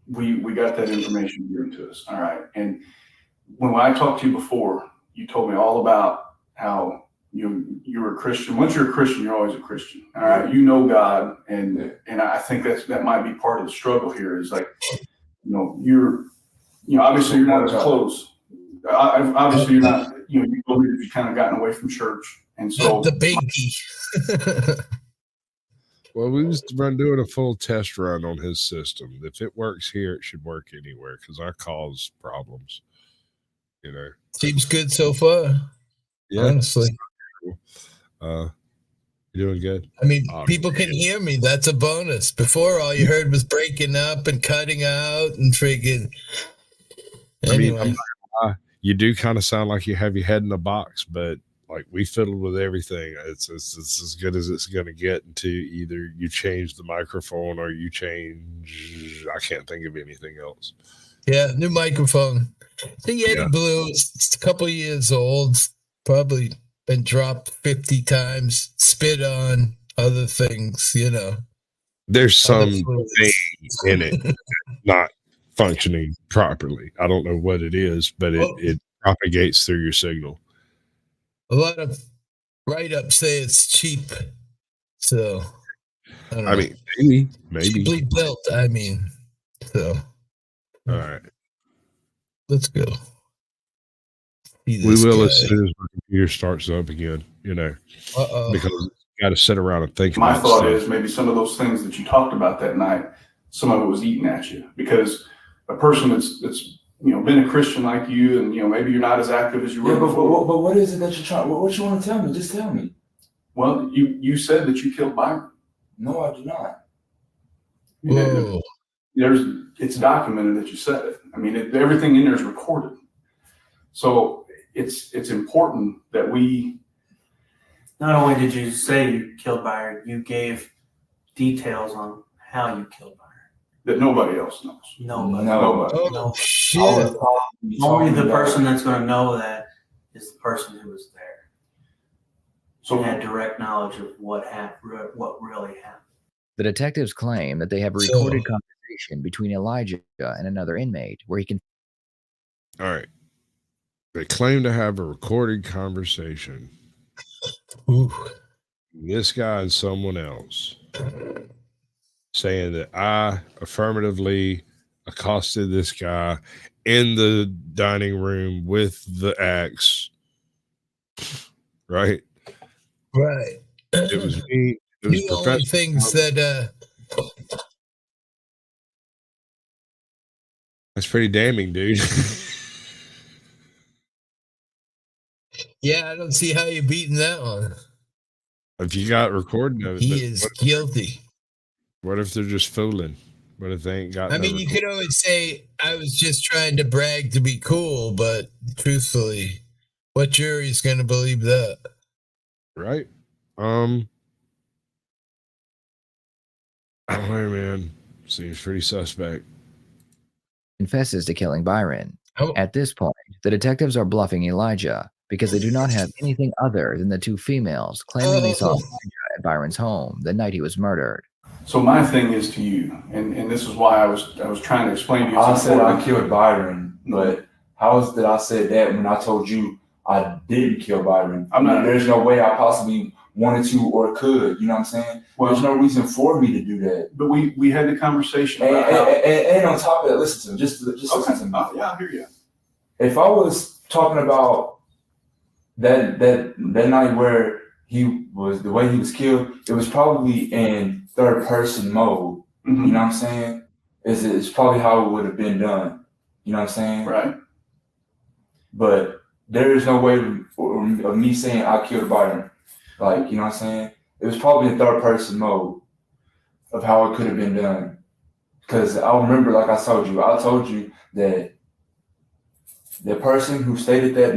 we got that information given to us. All right, and when I talked to you before, you told me all about how you're a Christian. Once you're a Christian, you're always a Christian. All right, you know God, and I think that might be part of the struggle here. Is like, you're obviously you're not as close. Obviously you're not. You told me that you've kind of gotten away from church, and so the binky. Well, we was doing a full test run on his system. If it works here, it should work anywhere because I cause problems. Seems good so far. Yeah, honestly. You doing good? I mean, people can hear me. That's a bonus. Before, all you heard was breaking up and cutting out and freaking. Anyway. I mean, you do kind of sound like you have your head in a box, but like we fiddled with everything. It's as good as it's going to get until either you change the microphone or you change. I can't think of anything else. Yeah, new microphone. The Yeti Blue, it's a couple of years old. Probably been dropped 50 times. Spit on, other things, There's some thing in it not functioning properly. I don't know what it is, but it propagates through your signal. A lot of write-ups say it's cheap. So, I mean, maybe. Cheaply built, so. All right. Let's go. We will as soon as my computer starts up again, because you got to sit around and think My about thought stuff. is maybe some of those things that you talked about that night, some of it was eating at you, because a person that's been a Christian like you, and maybe you're not as active as you were before. But what is it that you're trying? What you want to tell me? Just tell me. Well, you said that you killed Byron. No, I do not. Whoa. It's documented that you said it. I mean, everything in there is recorded. So it's important that we. Not only did you say you killed Byron, you gave details on how you killed Byron. That nobody else knows. Nobody. Oh, shit. Only the person that's going to know that is the person who was there. So had direct knowledge of what happened, what really happened. The detectives claim that they have a recorded conversation between Elijah and another inmate where he can. All right. They claim to have a recorded conversation. Ooh. This guy and someone else saying that I affirmatively accosted this guy in the dining room with the axe. Right? Right. It was me. It was the only things that that's pretty damning, dude. Yeah, I don't see how you're beating that one. If you got recording of it, he is guilty. What if they're just fooling? What if they ain't got? I mean, you could always say I was just trying to brag to be cool, but truthfully, what jury is going to believe that? Right. I don't know, man. Seems pretty suspect. Confesses to killing Byron. At this point, the detectives are bluffing Elijah because they do not have anything other than the two females claiming they saw Elijah at Byron's home the night he was murdered. So my thing is to you, and this is why I was trying to explain to you. I said I killed Byron, but how is that I said that when I told you I didn't kill Byron? There's no way I possibly wanted to or could. You know what I'm saying? Well, there's no reason for me to do that. But we had the conversation. And on top of that, listen to me. Just listen to me. Yeah, I hear you. If I was talking about that night where he was the way he was killed, it was probably in third person mode. Mm-hmm. You know what I'm saying? It's probably how it would have been done. You know what I'm saying? Right. But there is no way of me saying I killed Byron. Like, you know what I'm saying? It was probably in third person mode of how it could have been done. Because I remember, like I told you that the person who stated that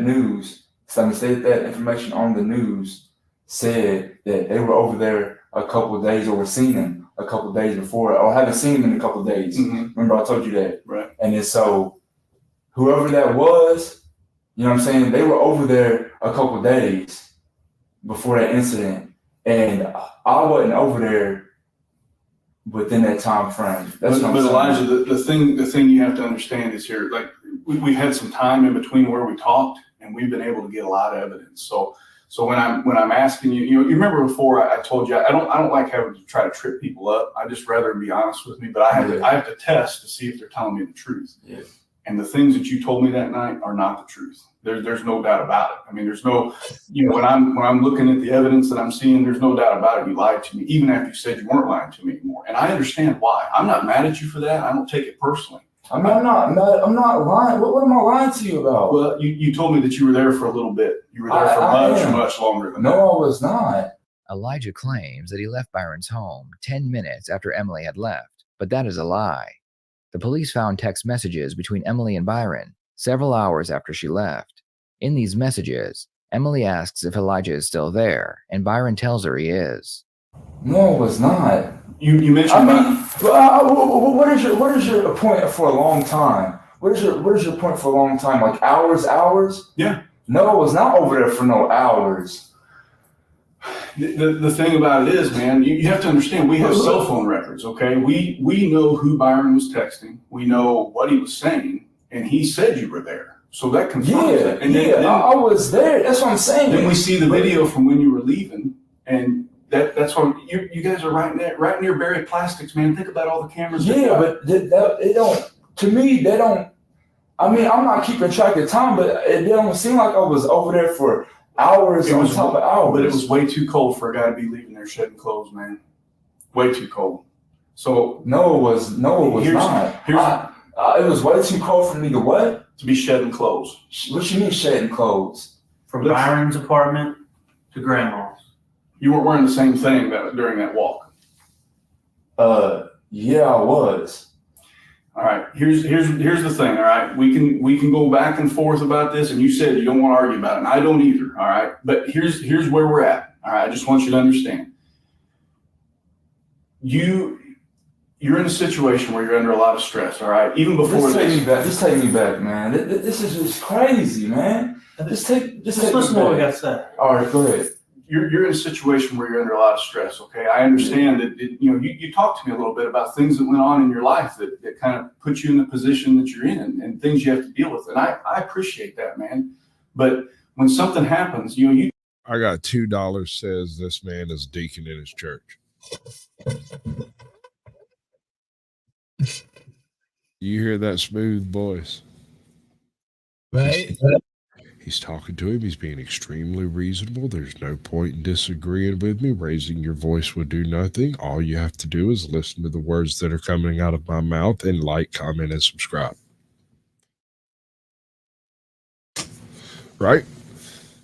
information on the news said that they were over there a couple of days or were seen him a couple of days before, or haven't seen him in a couple of days. Remember I told you that? Right. And then so whoever that was, you know what I'm saying, they were over there a couple of days before that incident. And I wasn't over there within that time frame. That's but Elijah, the thing you have to understand is here, like we've had some time in between where we talked, and we've been able to get a lot of evidence. So when I'm asking you, you remember before I told you I don't like having to try to trip people up. I just rather be honest with me, but I have to test to see if they're telling me the truth. Yeah. And the things that you told me that night are not the truth. There's no doubt about it. I mean, there's no, when I'm looking at the evidence that I'm seeing, there's no doubt about it. You lied to me, even after you said you weren't lying to me anymore. And I understand why. I'm not mad at you for that. I don't take it personally. I'm not lying. What am I lying to you about? Well, you told me that you were there for a little bit. You were there for much longer than that. No, I was not. Elijah claims that he left Byron's home 10 minutes after Emily had left, but that is a lie. The police found text messages between Emily and Byron several hours after she left. In these messages, Emily asks if Elijah is still there, and Byron tells her he is. No, it was not. You mentioned. What is your point for a long time? What is your point for a long time? Like hours? Yeah. No, I was not over there for no hours. The thing about it is, man, you have to understand, we have cell phone records, okay? We know who Byron was texting. We know what he was saying, and he said you were there. So that confirms it. And then, I was there. That's what I'm saying. Then we see the video from when you were leaving, and that's why you guys are right near Barry Plastics, man. Think about all the cameras. Yeah, but it don't. To me, they don't. I mean, I'm not keeping track of time, but it don't seem like I was over there for hours on top of hours. But it was way too cold for a guy to be leaving there shedding clothes, man. Way too cold. So no, it was not. It was way too cold for me to what? To be shedding clothes. What you mean shedding clothes? From Byron's apartment to Grandma's. You weren't wearing the same thing during that walk. Yeah, I was. All right. Here's the thing. All right. We can go back and forth about this, and you said you don't want to argue about it, and I don't either. All right. But here's where we're at. All right. I just want you to understand. You're in a situation where you're under a lot of stress, all right? Even before Just take me back, man. This is just crazy, man. Just listen to what we got to say. All right, go ahead. You're in a situation where you're under a lot of stress, okay? I understand that, you talked to me a little bit about things that went on in your life that kind of put you in the position that you're in and things you have to deal with. And I appreciate that, man. But when something happens, I got $2 says this man is deacon in his church. You hear that smooth voice? Right. He's talking to him. He's being extremely reasonable. There's no point in disagreeing with me. Raising your voice will do nothing. All you have to do is listen to the words that are coming out of my mouth and like, comment, and subscribe. Right?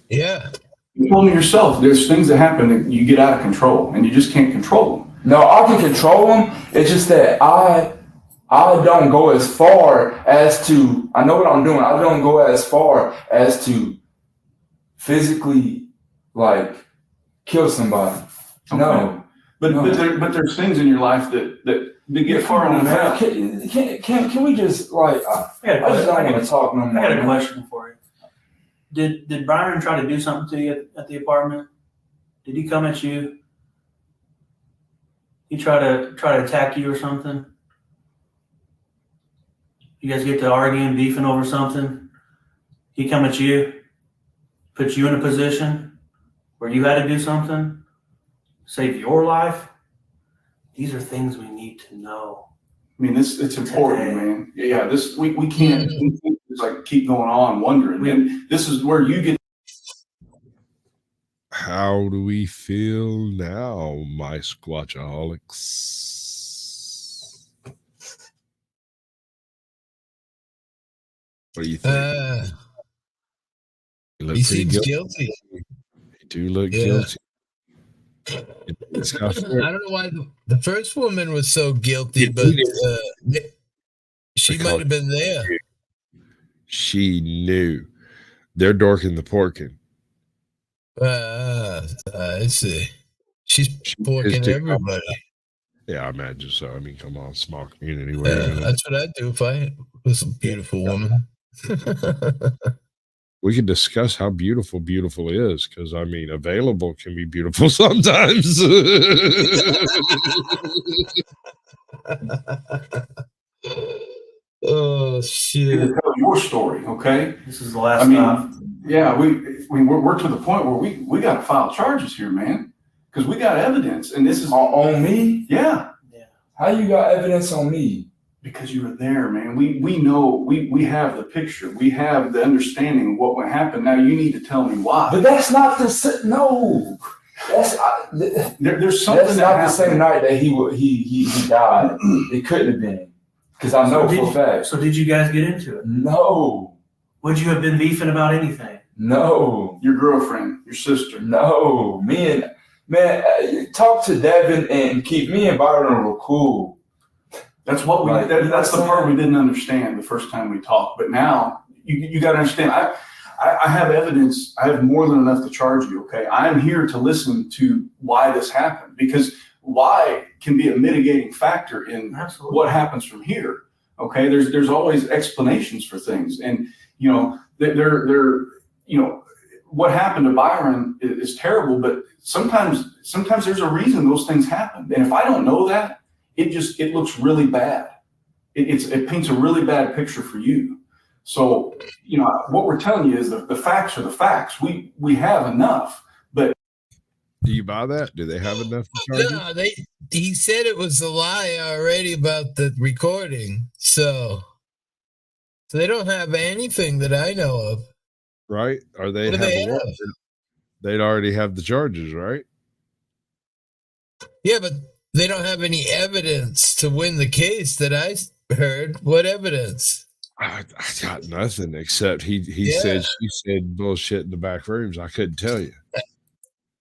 Yeah. You told me yourself, there's things that happen that you get out of control and you just can't control them. No, I can control them. It's just that I don't go as far as to, I know what I'm doing. I don't go as far as to physically, like, kill somebody. Okay. No. But there's things in your life that get far enough. Can we just, like, I just don't want to talk no more. I got a question for you. Did Byron try to do something to you at the apartment? Did he come at you? He try to attack you or something? You guys get to arguing, beefing over something. He come at you, put you in a position where you had to do something, save your life. These are things we need to know. I mean, it's important, man. Yeah, we can't just like keep going on wondering. And this is where you get. How do we feel now, my Squatchaholics? What do you think? He seems guilty. You do look guilty. I don't know why the first woman was so guilty, but she might have been there. She knew. They're dorking the porking. I see. She's porking everybody. Yeah, I imagine so. I mean, come on, small community. That's what I'd do if I was a beautiful woman. We can discuss how beautiful is, because I mean, available can be beautiful sometimes. Oh shit! Tell your story, okay? This is the last time. Yeah, we're to the point where we got to file charges here, man, because we got evidence, and this is on me. Yeah. How you got evidence on me? Because you were there, man. We know, we have the picture. We have the understanding of what would happen. Now you need to tell me why. But that's not the no. That's there's something that's that not the same night that he died. It couldn't have been, because I know for a fact. So did you guys get into it? No. Would you have been beefing about anything? No. Your girlfriend, your sister. No. Talk to Devin and keep me and Byron were cool. That's what we. That's the part we didn't understand the first time we talked. But now you got to understand. I have evidence. I have more than enough to charge you. Okay, I'm here to listen to why this happened, because why can be a mitigating factor in what happens from here. Okay, there's always explanations for things, and they're what happened to Byron is terrible, but sometimes there's a reason those things happen, and if I don't know that, it looks really bad. It paints a really bad picture for you. So, what we're telling you is that the facts are the facts. We have enough, but do you buy that? Do they have enough to charge No, he said it was a lie already about the recording. So they don't have anything that I know of. Right? Or they What do they have? They'd already have the charges, right? Yeah, but they don't have any evidence to win the case that I heard. What evidence? I got nothing except he said she said bullshit in the back rooms. I couldn't tell you.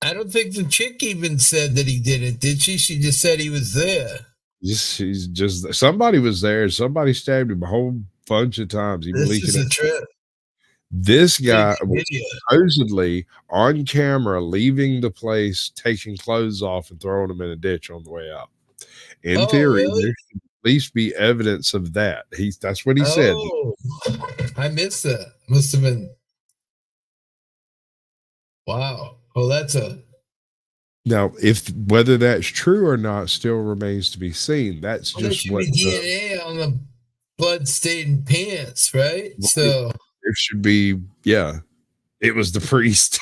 I don't think the chick even said that he did it, did she? She just said he was there. She's just somebody was there. Somebody stabbed him a whole bunch of times. This is a trip. This guy was supposedly on camera leaving the place, taking clothes off and throwing them in a ditch on the way out. In theory, really? there should at least be evidence of that. That's what he said. I missed that. Must have been. Wow. Well, that's now, whether that's true or not still remains to be seen. That's just what DNA on the blood-stained pants, right? So there should be, yeah. It was the priest.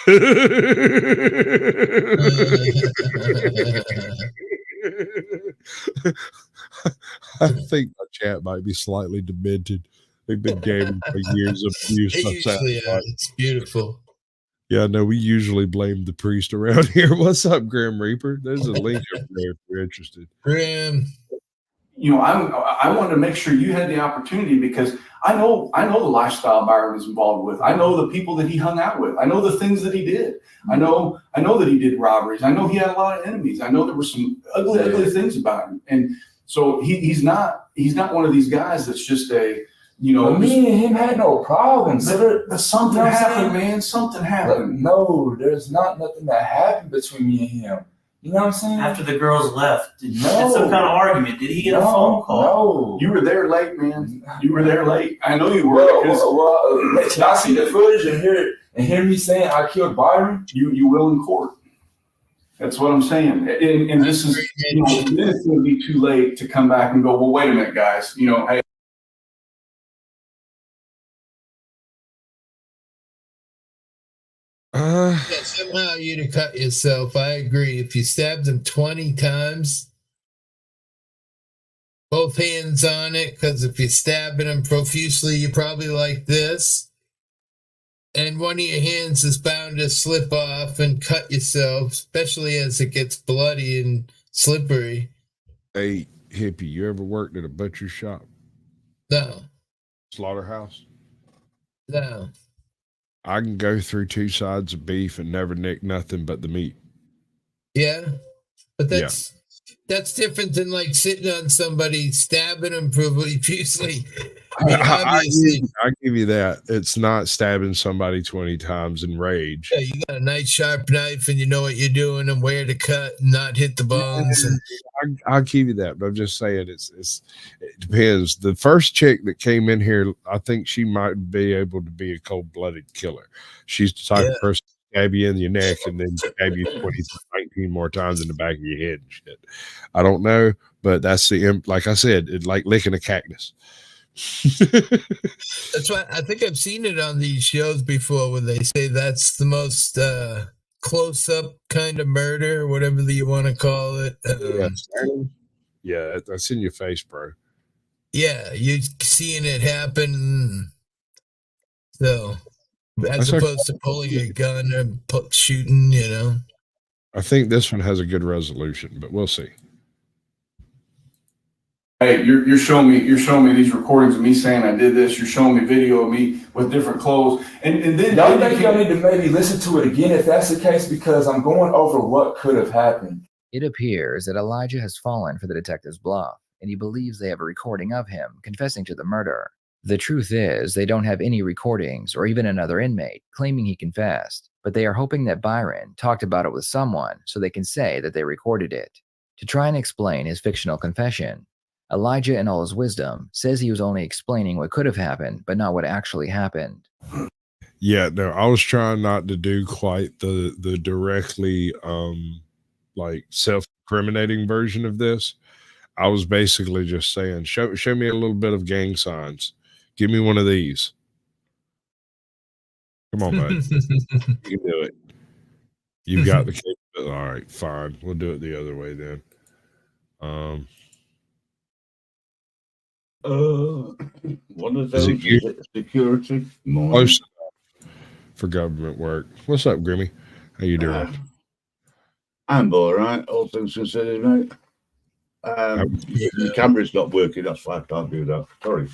I think my chat might be slightly demented. They've been gaming for years of abuse. It's beautiful. Yeah, no, we usually blame the priest around here. What's up, Grim Reaper? There's a link up there if you're interested. Grim. I wanted to make sure you had the opportunity, because I know the lifestyle Byron was involved with. I know the people that he hung out with. I know the things that he did. I know that he did robberies. I know he had a lot of enemies. I know there were some ugly things about him. And so he's not one of these guys that's just a, But me and him had no problems. But something happened, man. Something happened. No, there's nothing that happened between me and him. You know what I'm saying? After the girls left, did you get some kind of argument? Did he get a phone call? No. You were there late, man. You were there late. I know you were. Can I see the footage and hear me saying I killed Byron? You will in court. That's what I'm saying. And this is, then it's going to be too late to come back and go, well, wait a minute, guys. Hey. Somehow you'd have cut yourself. I agree. If you stabbed him 20 times, both hands on it, because if you're stabbing him profusely, you're probably like this. And one of your hands is bound to slip off and cut yourself, especially as it gets bloody and slippery. Hey, hippie, you ever worked at a butcher shop? No. Slaughterhouse? No. I can go through 2 sides of beef and never nick nothing but the meat. Yeah, but that's different than like sitting on somebody, stabbing them profusely, obviously, I give you that. It's not stabbing somebody 20 times in rage. yeah, you got a nice sharp knife and you know what you're doing and where to cut and not hit the bones. And I'll give you that, but I'm just saying it depends. The first chick that came in here, I think she might be able to be a cold-blooded killer. She's the type of person to stab you in your neck and then stab you 20, 19 more times in the back of your head and shit. I don't know, but that's like I said, it's like licking a cactus. That's why I think I've seen it on these shows before where they say that's the most close-up kind of murder, or whatever you want to call it. Yeah, that's in your face, bro. Yeah, you're seeing it happen. So, as opposed to pulling a gun and shooting, you know. I think this one has a good resolution, but we'll see. Hey, you're showing me these recordings of me saying I did this. You're showing me video of me with different clothes, and then y'all think y'all need to maybe listen to it again if that's the case, because I'm going over what could have happened. It appears that Elijah has fallen for the detective's bluff, and he believes they have a recording of him confessing to the murder. The truth is, they don't have any recordings or even another inmate claiming he confessed, but they are hoping that Byron talked about it with someone so they can say that they recorded it. To try and explain his fictional confession, Elijah, in all his wisdom, says he was only explaining what could have happened, but not what actually happened. Yeah, no, I was trying not to do quite the directly like self-incriminating version of this. I was basically just saying, show me a little bit of gang signs. Give me one of these. Come on, bud. You can do it. You've got the capability. All right, fine. We'll do it the other way then. One of those is security. Close enough for government work. What's up, Grimmy? How you doing? I'm all right, all things considered, mate. The camera's not working, that's why I can't do that. Sorry.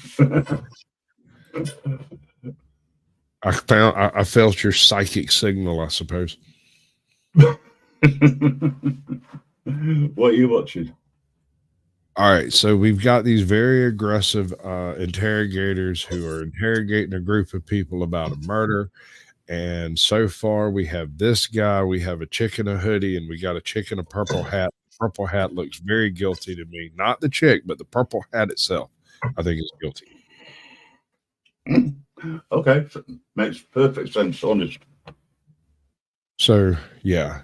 I felt your psychic signal, I suppose. What are you watching? All right, so we've got these very aggressive interrogators who are interrogating a group of people about a murder. And so far, we have this guy, we have a chick in a hoodie, and we got a chick in a purple hat. The purple hat looks very guilty to me. Not the chick, but the purple hat itself, I think is guilty. Okay, makes perfect sense, honest. So, yeah.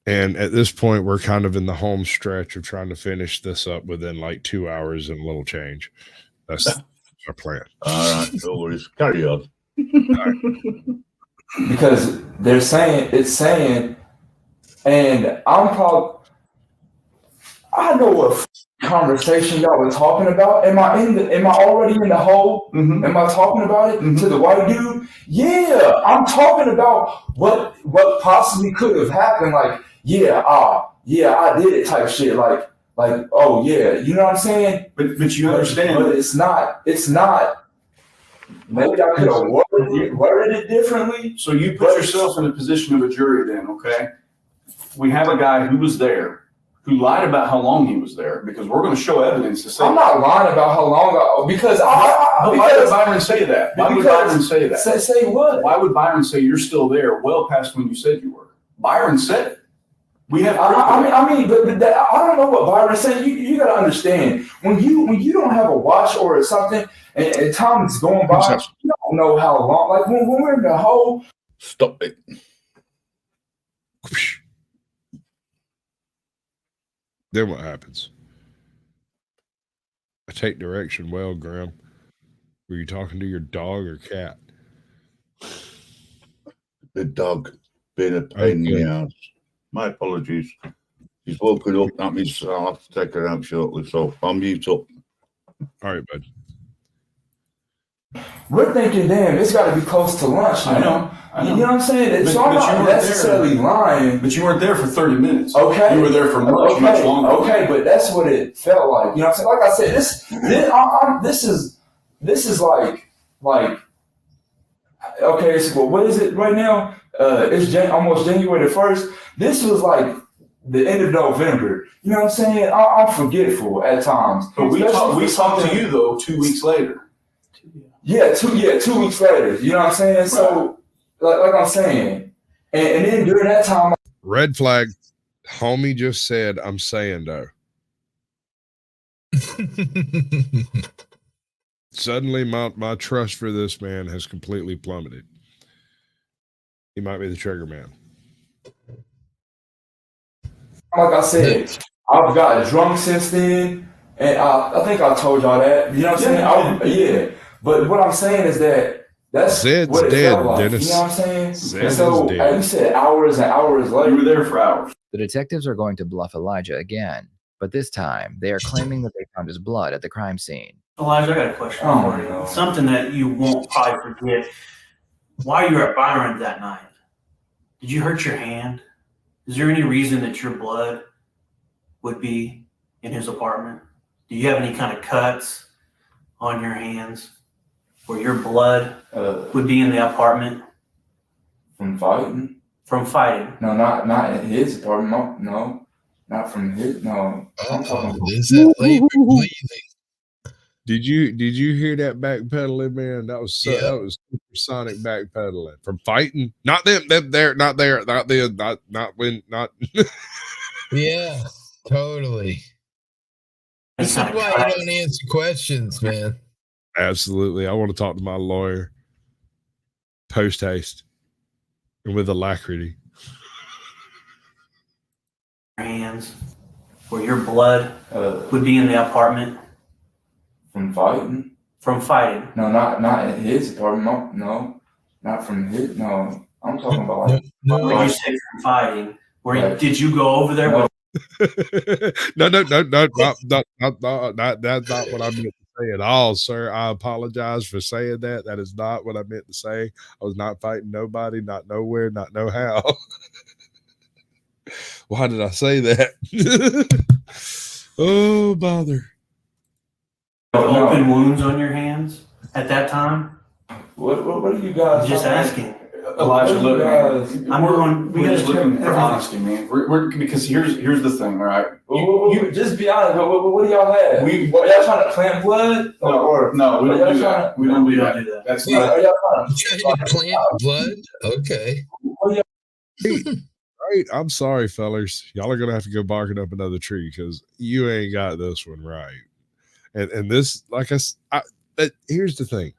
And at this point, we're kind of in the home stretch of trying to finish this up within like 2 hours and a little change. That's our plan. All right, no worries. Carry on. Because it's saying, and I know what conversation y'all were talking about. Am I already in the hole? Mm-hmm. Am I talking about it to the white dude? Yeah, I'm talking about what possibly could have happened. Like, I did it type shit. Like, oh yeah, you know what I'm saying? But you understand. But it's not. Maybe I could have worded it differently. So you put yourself in the position of a jury then, okay? We have a guy who was there, who lied about how long he was there, because we're going to show evidence to say. I'm not lying about how long because why would Byron say that? Why would Byron say that? Say what? Why would Byron say you're still there well past when you said you were? Byron said it. We have. But I don't know what Byron said. You got to understand when you don't have a watch or something and time is going by, you don't know how long. Like when we're in the hole. Stop it. Then what happens? I take direction well, Graham. Were you talking to your dog or cat? The dog being a pain in the ass. My apologies. She's woken up, that means I'll have to take her out shortly, so I'll mute up. All right, bud. We're thinking, damn, it's got to be close to lunch now. I know. You know what I'm saying? So I'm not necessarily lying. But you weren't there for 30 minutes. Okay. You were there for much longer. Okay, but that's what it felt like. You know what I'm saying? Like I said, this is like okay, so what is it right now? It's almost January the 1st. This was like the end of November. You know what I'm saying? I'm forgetful at times. But we talked to you though 2 weeks later. Yeah, 2 weeks later. You know what I'm saying? Right. So like I'm saying, and then during that time, red flag. Homie just said, "I'm saying though." Suddenly, my trust for this man has completely plummeted. He might be the trigger man. Like I said, I've got drunk since then, and I think I told y'all that. You know what I'm saying? Yeah. But what I'm saying is that's Zed's what it dead, felt like. Dennis. You know what I'm saying? Zed and so, is dead. as you said, hours and hours later. You were there for hours. The detectives are going to bluff Elijah again, but this time they are claiming that they found his blood at the crime scene. Elijah, I got a question for you. Something that you won't probably forget. While you were at Byron that night, did you hurt your hand? Is there any reason that your blood would be in his apartment? Do you have any kind of cuts on your hands where your blood would be in the apartment? From fighting? From fighting? No, not in his apartment. No, not from his. No, I'm talking about. Is that labor bleeding? Did you hear that backpedaling, man? That was that was supersonic backpedaling from fighting. Not them there, not there, not them, not when, not. Yeah, totally. This is why you don't answer questions, man. Absolutely, I want to talk to my lawyer post haste and with alacrity. Hands where your blood would be in the apartment. From fighting? From fighting? No, not in his apartment. No, not from his. No, I'm talking about like. When you say from fighting, did you go over there? No. No, that's not what I meant to say at all, sir. I apologize for saying that. That is not what I meant to say. I was not fighting nobody, not nowhere, not no how. Why did I say that? Oh, bother. Open wounds on your hands at that time? What are you guys? Just asking. Elijah, look, man, we're just looking for honesty, man. We're because here's the thing, all right? You just be honest. What do y'all have? Y'all trying to plant blood? No, we don't do that. We don't do that. That's not. Are y'all trying to plant blood? Okay. Right. I'm sorry, fellas. Y'all are gonna have to go barking up another tree because you ain't got this one right. And this, like but here's the thing.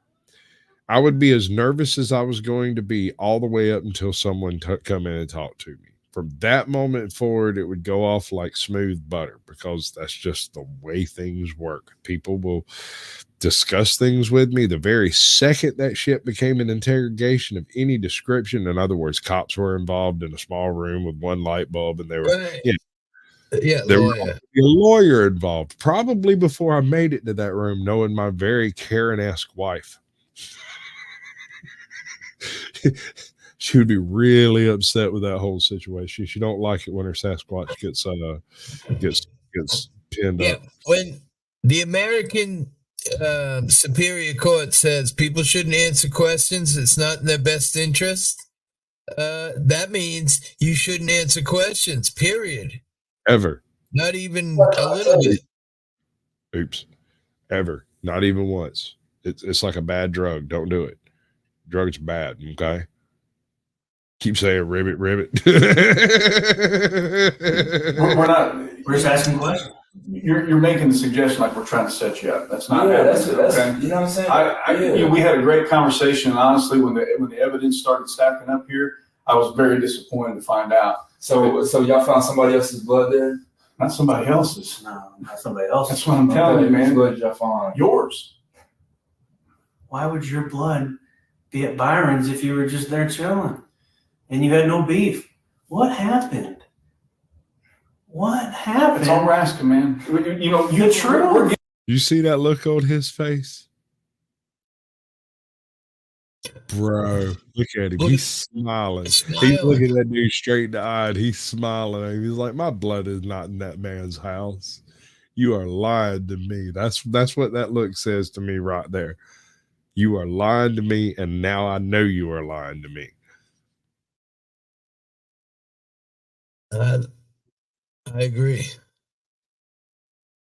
I would be as nervous as I was going to be all the way up until someone come in and talk to me. From that moment forward, it would go off like smooth butter because that's just the way things work. People will discuss things with me. The very second that shit became an interrogation of any description, in other words, cops were involved in a small room with one light bulb and they were, there was a lawyer involved, probably before I made it to that room, knowing my very Karen-esque wife. She would be really upset with that whole situation. She don't like it when her Sasquatch gets pinned up. When the American Superior Court says people shouldn't answer questions, it's not in their best interest. That means you shouldn't answer questions. Period. Ever. Not even a little bit. Oops. Ever. Not even once. It's like a bad drug. Don't do it. Drugs are bad. Okay. Keep saying ribbit. We're not. We're just asking questions. You're making the suggestion like we're trying to set you up. That's not happening. That's okay? You know what I'm saying? We had a great conversation. And honestly, when the evidence started stacking up here, I was very disappointed to find out. So y'all found somebody else's blood there? Not somebody else's. No, not somebody else's. That's what I'm telling you, man. Whose blood did y'all find? Yours. Why would your blood be at Byron's if you were just there chilling and you had no beef? What happened? What happened? That's all we're asking, man. You know, you're true. You see that look on his face? Bro, look at him. He's smiling. He's looking at that dude straight in the eye and he's smiling. He's like, my blood is not in that man's house. You are lying to me. That's what that look says to me right there. You are lying to me, and now I know you are lying to me. I agree.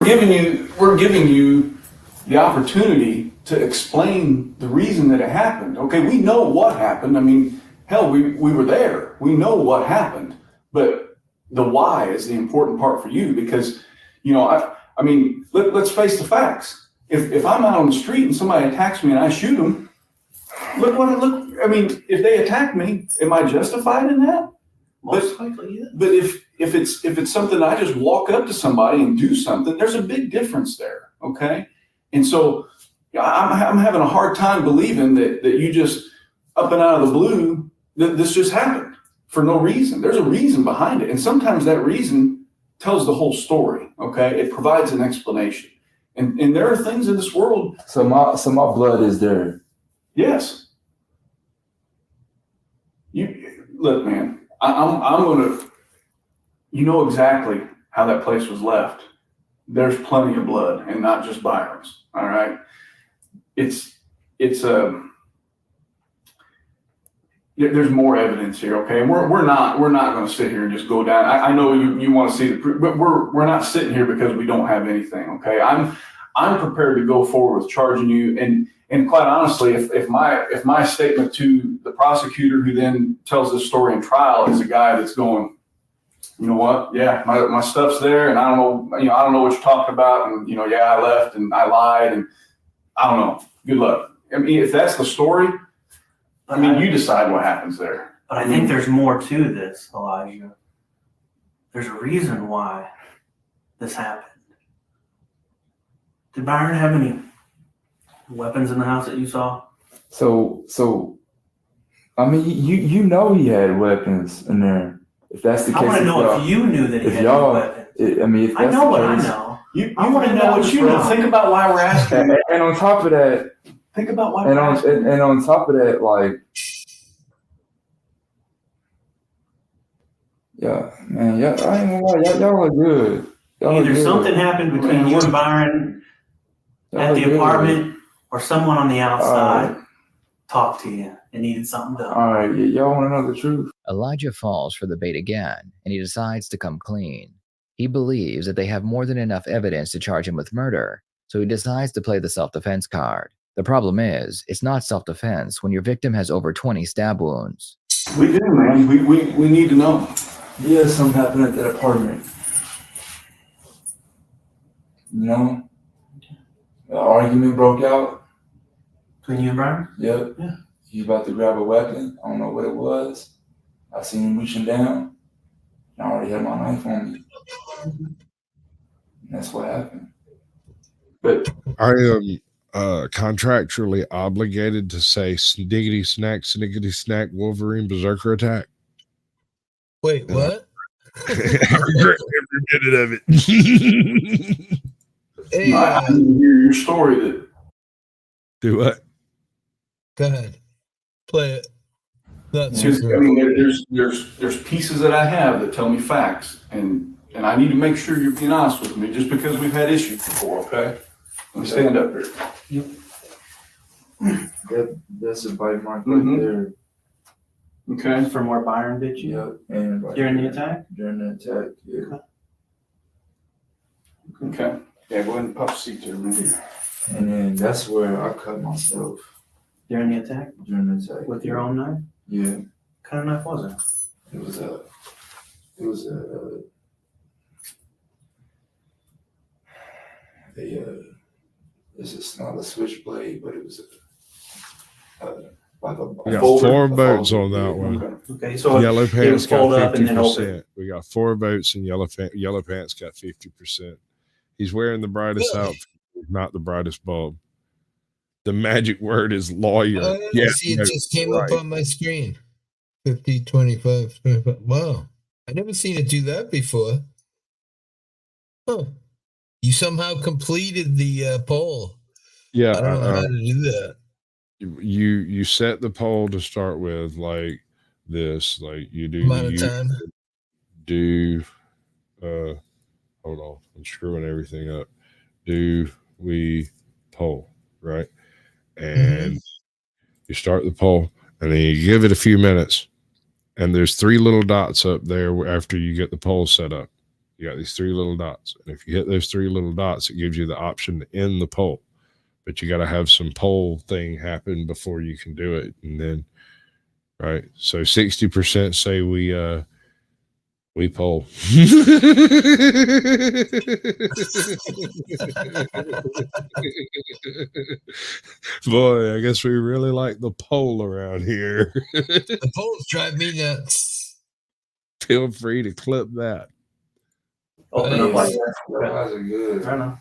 We're giving you the opportunity to explain the reason that it happened. Okay, we know what happened. I mean, hell, we were there. We know what happened, but the why is the important part for you because, I mean, let's face the facts. If I'm out on the street and somebody attacks me and I shoot them, I mean, if they attack me, am I justified in that? Most likely, yeah. But if it's something I just walk up to somebody and do something, there's a big difference there. Okay. And so I'm having a hard time believing that you just up and out of the blue, that this just happened for no reason. There's a reason behind it. And sometimes that reason tells the whole story. Okay. It provides an explanation. And there are things in this world. So my blood is there. Yes. Look, man, I'm going to, you know exactly how that place was left. There's plenty of blood and not just Byron's. All right. There's more evidence here. Okay. And we're not going to sit here and just go down. I know you want to see the proof, but we're not sitting here because we don't have anything. Okay. I'm prepared to go forward with charging you. And quite honestly, if my statement to the prosecutor who then tells this story in trial is a guy that's going, you know what? Yeah, my stuff's there, and I don't know what you're talking about, and yeah, I left and I lied, and I don't know. Good luck. I mean, if that's the story, I mean, you decide what happens there. But I think there's more to this, Elijah. There's a reason why this happened. Did Byron have any weapons in the house that you saw? So, I mean, you know he had weapons in there. If that's the case, I want to know if you knew that he had weapons. I mean, if I that's know the what case, I know. I want to know what you know. Think about why we're asking. And on top of that, think about why. And on top of that, like, yeah, man, yeah, I ain't gonna lie, y'all are good. Either something happened between you and Byron at the apartment, or someone on the outside talked to you and needed something done. All right, y'all want to know the truth? Elijah falls for the bait again, and he decides to come clean. He believes that they have more than enough evidence to charge him with murder, so he decides to play the self-defense card. The problem is, it's not self-defense when your victim has over 20 stab wounds. We do, man. We need to know. Yeah, something happened at that apartment. You know? An argument broke out. Between you and Byron? Yep. Yeah. He was about to grab a weapon. I don't know what it was. I seen him reaching down. And I already had my knife on me. And that's what happened. But I am contractually obligated to say sniggity snack, Wolverine berserker attack. Wait, what? I regret every minute of it. Hey, I didn't hear your story. Do what? Go ahead. Play it. I mean, there's pieces that I have that tell me facts, and I need to make sure you're being honest with me. Just because we've had issues before, okay? Let me stand up here. Yep. That's a bite mark right there. Okay. From where Byron bit you? Yep. And right during there. the attack? During the attack, yeah. Okay. Yeah, go ahead and pop a seat there, man. And then that's where I cut myself. During the attack? During the attack. With your own knife? Yeah. What kind of knife was it? It was it's not a switchblade, but it was like a. We got four votes on that one. Okay, so Yellow Pants got 50%. Up. We got 4 votes, and Yellow Pants got 50%. He's wearing the brightest outfit, not the brightest bulb. The magic word is lawyer. Yeah, see, it just came up on my screen. 50, 25, 25. Wow. I never seen it do that before. Huh. You somehow completed the poll. Yeah. I don't know how to do that. You set the poll to start with like this, like you do. Amount of time. Hold on, I'm screwing everything up. Do we poll, right? And you start the poll, and then you give it a few minutes, and there's 3 little dots up there after you get the poll set up. You got these three little dots. And if you hit those three little dots, it gives you the option to end the poll. But you got to have some poll thing happen before you can do it. And then, right. So 60% say we poll. Boy, I guess we really like the poll around here. The polls drive me nuts. Feel free to clip that. Open up like that. Fries are good. I know.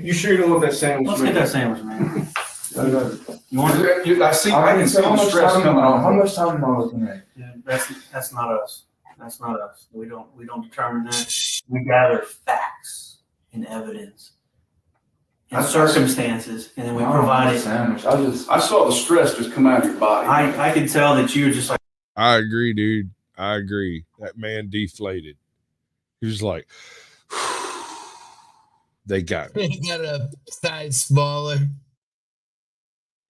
You sure you don't want that sandwich? Let's get that sandwich, man. You want it? I can see the stress coming on. How much time am I looking at? Yeah, that's not us. That's not us. We don't determine that. We gather facts and evidence and circumstances, and then we provide it. Sandwich. I saw the stress just come out of your body. I could tell that you were just like. I agree, dude. I agree. That man deflated. He was like, they got me. He got a size smaller.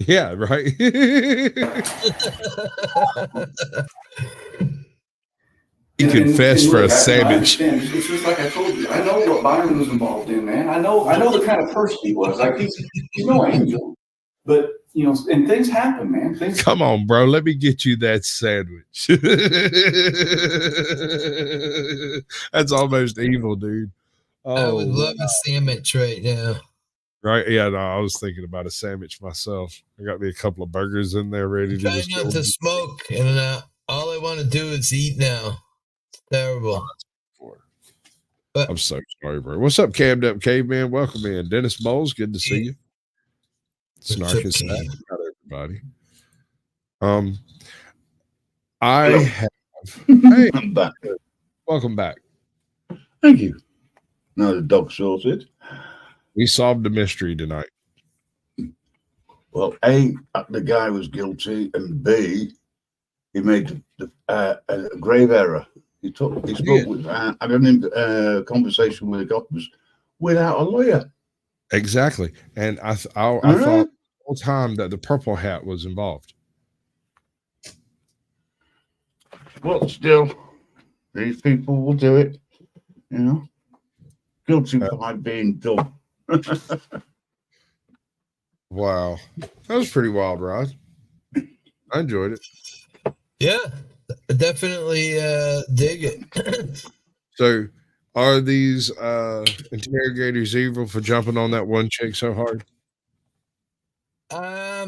Yeah, right. He confessed for a sandwich. It's just like I told you. I know what Byron was involved in, man. I know the kind of person he was. Like he's no angel, but you know, and things happen, man. Come on, bro. Let me get you that sandwich. That's almost evil, dude. Oh, I would love a sandwich right now. Right? Yeah, no, I was thinking about a sandwich myself. I got me a couple of burgers in there ready to Trying not to smoke, and all I want to do is eat now. Terrible. But I'm so sorry, bro. What's up, Cammed Up Caveman? Welcome in. Dennis Bowles, good to see you. Snark is not everybody. I have. Hey, I'm back. Welcome back. Thank you. Now the dog sorted. We solved the mystery tonight. Well, A, the guy was guilty, and B, he made a grave error. He spoke with had a conversation with the cops without a lawyer. Exactly, and I thought the whole time that the purple hat was involved. Well, still, these people will do it. You know, guilty by being dumb. Wow, that was pretty wild, Rod. I enjoyed it. Yeah, definitely dig it. So, are these interrogators evil for jumping on that one chick so hard? I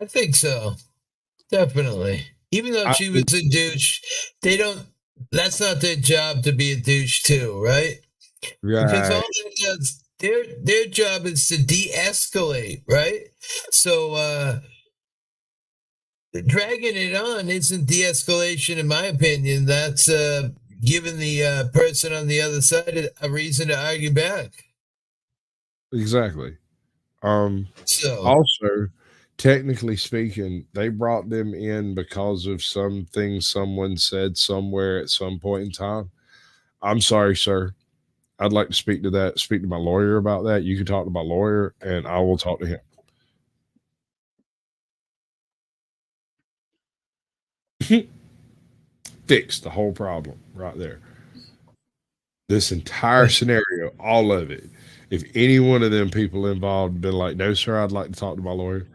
think so. Definitely. Even though she was a douche, that's not their job to be a douche too, right? Right. Because all that does, their job is to de-escalate, right? So dragging it on isn't de-escalation, in my opinion. That's giving the person on the other side a reason to argue back. Exactly. Also, technically speaking, they brought them in because of something someone said somewhere at some point in time. I'm sorry, sir. I'd like to speak to that. Speak to my lawyer about that. You can talk to my lawyer, and I will talk to him. Fix the whole problem right there. This entire scenario, all of it. If any one of them people involved had been like, "No, sir, I'd like to talk to my lawyer."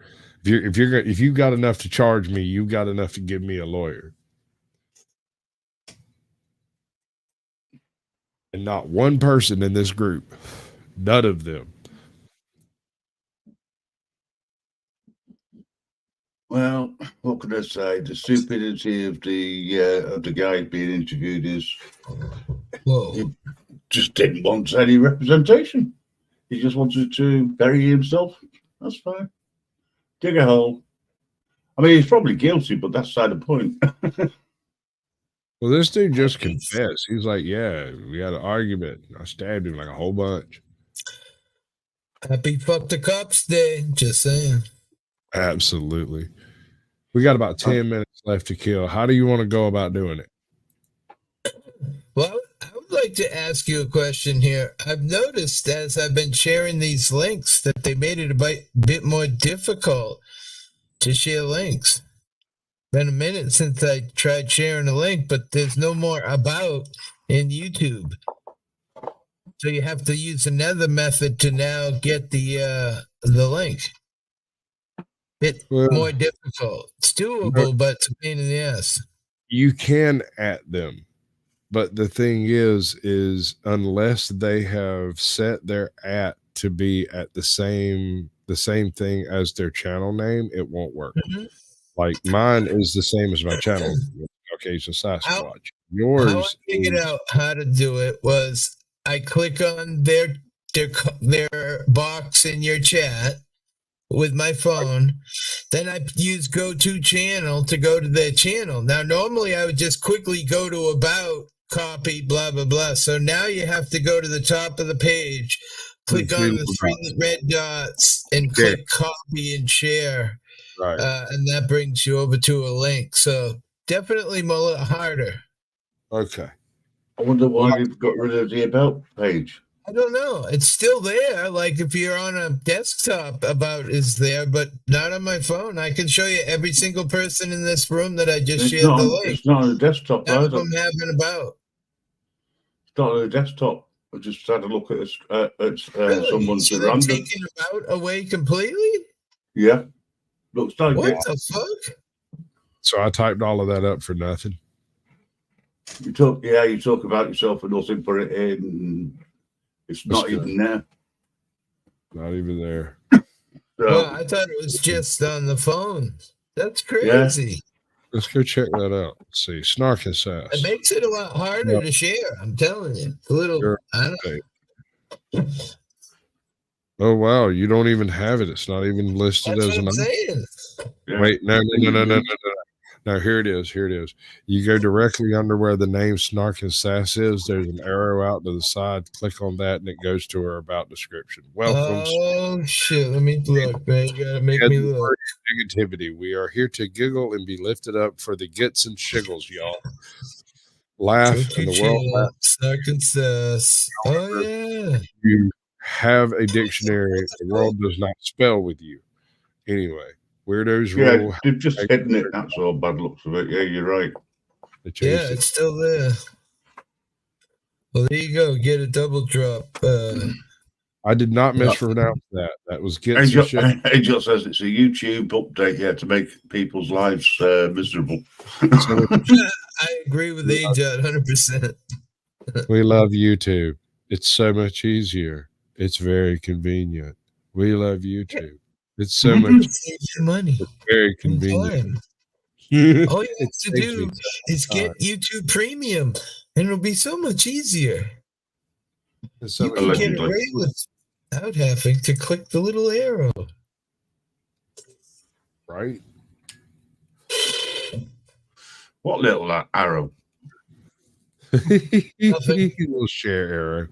If you got enough to charge me, you got enough to give me a lawyer. And not one person in this group, none of them. Well, what could I say? The stupidity of the guy being interviewed is he just didn't want any representation. He just wanted to bury himself. That's fine. Dig a hole. I mean, he's probably guilty, but that's beside the point. Well, this dude just confessed. He's like, "Yeah, we had an argument. I stabbed him like a whole bunch." Happy fuck the cops day. Just saying. Absolutely. We got about 10 minutes left to kill. How do you want to go about doing it? Well, I would like to ask you a question here. I've noticed as I've been sharing these links that they made it a bit more difficult to share links. Been a minute since I tried sharing a link, but there's no more about in YouTube. So you have to use another method to now get the link. It's more difficult. It's doable, but it's a pain in the ass. You can at them, but the thing is unless they have set their at to be at the same thing as their channel name, it won't work. Like mine is the same as my channel, Interrogation Sasquatch. Yours, how I figured out how to do it was I click on their box in your chat with my phone. Then I use go to channel to go to their channel. Now, normally I would just quickly go to about, copy, blah, blah, blah. So now you have to go to the top of the page, click on the three red dots, and click copy and share. Right. And that brings you over to a link. So definitely a little harder. Okay. I wonder why you've got rid of the about page. I don't know. It's still there. Like if you're on a desktop, about is there, but not on my phone. I can show you every single person in this room that I just shared the link. It's not on the desktop None either. of them have an about. It's not on the desktop. I just had a look at Really? someone's So they've random. taken about away completely? Yeah. Looks like What it. the fuck? So I typed all of that up for nothing. You talk about yourself for nothing, put it in. It's not even there. Not even there. Well, I thought it was just on the phone. That's crazy. Let's go check that out. Let's see. Snark and Sass. It makes it a lot harder to share. I'm telling you. It's a little. I don't know. Oh wow, you don't even have it. It's not even listed That's as what an. I'm saying. Wait, no. No, here it is. Here it is. You go directly under where the name Snark and Sass is. There's an arrow out to the side. Click on that, and it goes to her about description. Welcome. Oh shit! Let me look, man. You gotta make me look. Negativity. We are here to giggle and be lifted up for the gets and shiggles, y'all. Laugh and the world laughs. Snark and Sass. Oh yeah. You have a dictionary. The world does not spell with you. Anyway. Weirdos rule. Yeah, they've just hidden it. That's all bad looks of it. Yeah, you're right. Yeah, it's still there. Well, there you go. Get a double drop. I did not mispronounce that. That was Angel says it's a YouTube update, yeah, to make people's lives miserable. I agree with Angel 100%. We love YouTube. It's so much easier. It's very convenient. We love YouTube. It's so much money. It's very convenient. All you have to do is get YouTube Premium, and it'll be so much easier. You can get away without having to click the little arrow. Right? What little arrow? Little share arrow.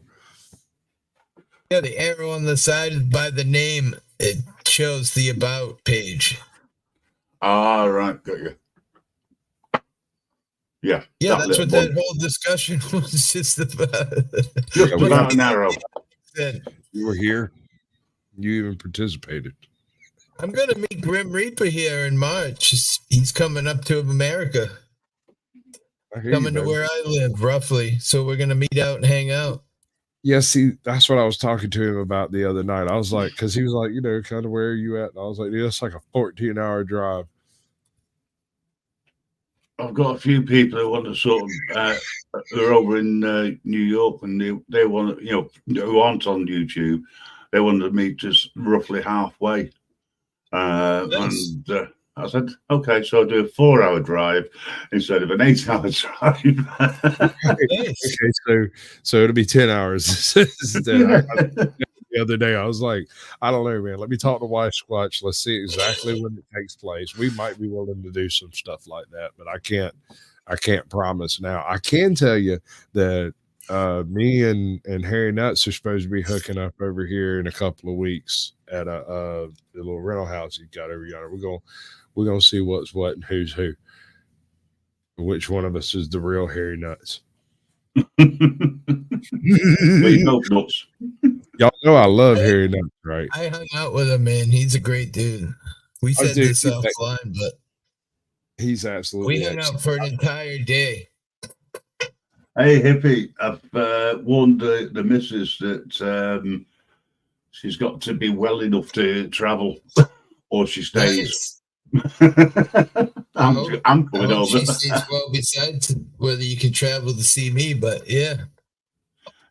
Yeah, the arrow on the side by the name, it shows the about page. Ah, right, got you. Yeah. Yeah, that's what that whole discussion was just about. Just about an arrow. You were here. You even participated. I'm going to meet Grim Reaper here in March. He's coming up to America. Coming to where I live, roughly. So we're going to meet out and hang out. Yeah, see, that's what I was talking to him about the other night. I was like, because he was like, kind of where are you at? And I was like, yeah, it's like a 14-hour drive. I've got a few people who want to sort of, they're over in New York, and they want to, who aren't on YouTube, they want to meet us roughly halfway. Nice. And I said, okay, so I'll do a 4-hour drive instead of an 8-hour drive. Okay, so it'll be 10 hours. The other day, I was like, I don't know, man. Let me talk to Wife Squatch. Let's see exactly when it takes place. We might be willing to do some stuff like that, but I can't promise now. I can tell you that me and Harry Nuts are supposed to be hooking up over here in a couple of weeks at a little rental house he got over yonder. We're gonna see what's what and who's who. Which one of us is the real Harry Nuts? Nuts. Y'all know I love Harry Nuts, right? I hung out with him, man. He's a great dude. We said this offline, but He's absolutely We hung out for an entire day. Hey, hippie, I've warned the missus that she's got to be well enough to travel, or she stays. I'm coming over. She stays well besides whether you can travel to see me, but yeah.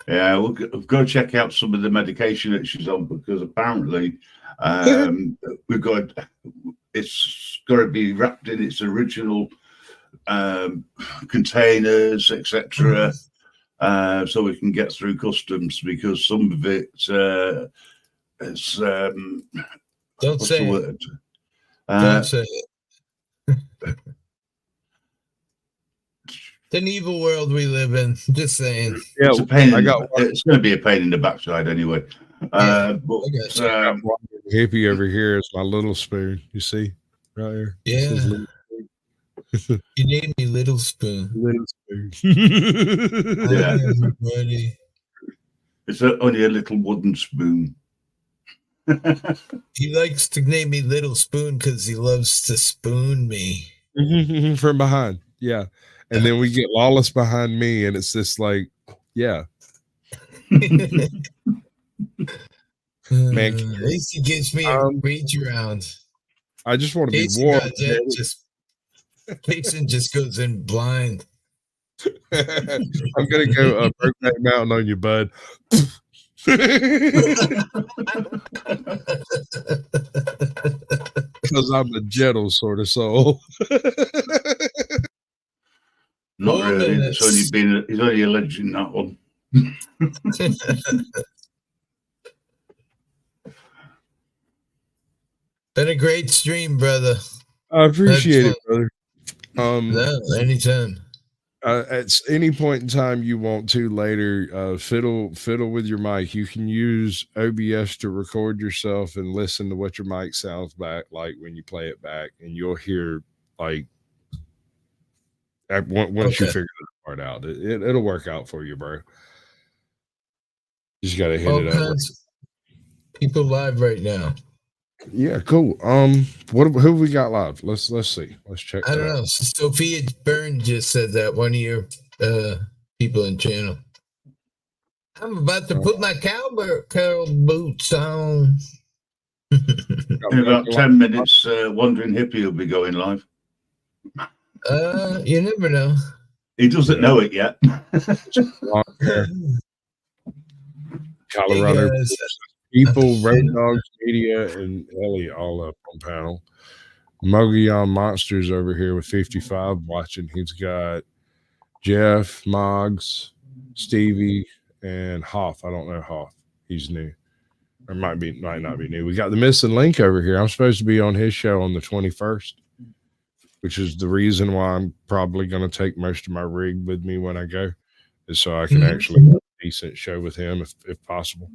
Yeah, we'll go check out some of the medication that she's on, because apparently it's got to be wrapped in its original containers, etc., so we can get through customs, because some of it it's don't say the word? Don't say it. It's an evil world we live in. Just saying. Yeah, it's a pain. It's going to be a pain in the backside anyway. But hippie over here is my little spoon. You see, right here. Yeah. You named me Little Spoon. Little Spoon. Yeah. Hi, everybody. It's only a little wooden spoon. He likes to name me Little Spoon because he loves to spoon me. From behind. Yeah. And then we get Lawless behind me, and it's just like, yeah. Man, at least he gives me a reach around. I just want to be warm. Jason just goes in blind. I'm gonna go Brokeback Mountain on you, bud. Because I'm a gentle sort of soul. Not really. He's only alleged in that one. Been a great stream, brother. I appreciate it, brother. No, anytime. At any point in time you want to later, fiddle with your mic. You can use OBS to record yourself and listen to what your mic sounds back like when you play it back, and you'll hear like once you figure that part out, it'll work out for you, bro. You just gotta hit it up. People live right now. Yeah, cool. Who we got live? Let's see. Let's check. I don't know. Sophia Byrne just said that, one of your people in channel. I'm about to put my cowgirl boots on. In about 10 minutes, Wandering Hippie will be going live. You never know. He doesn't know it yet. Colorado people, Road Dogs Media, and Ellie all up on panel. Mogion Monsters over here with 55 watching. He's got Jeff, Moggs, Stevie, and Hoff. I don't know Hoff. He's new. Or might not be new. We got the missing link over here. I'm supposed to be on his show on the 21st, which is the reason why I'm probably going to take most of my rig with me when I go, is so I can actually have a decent show with him if possible.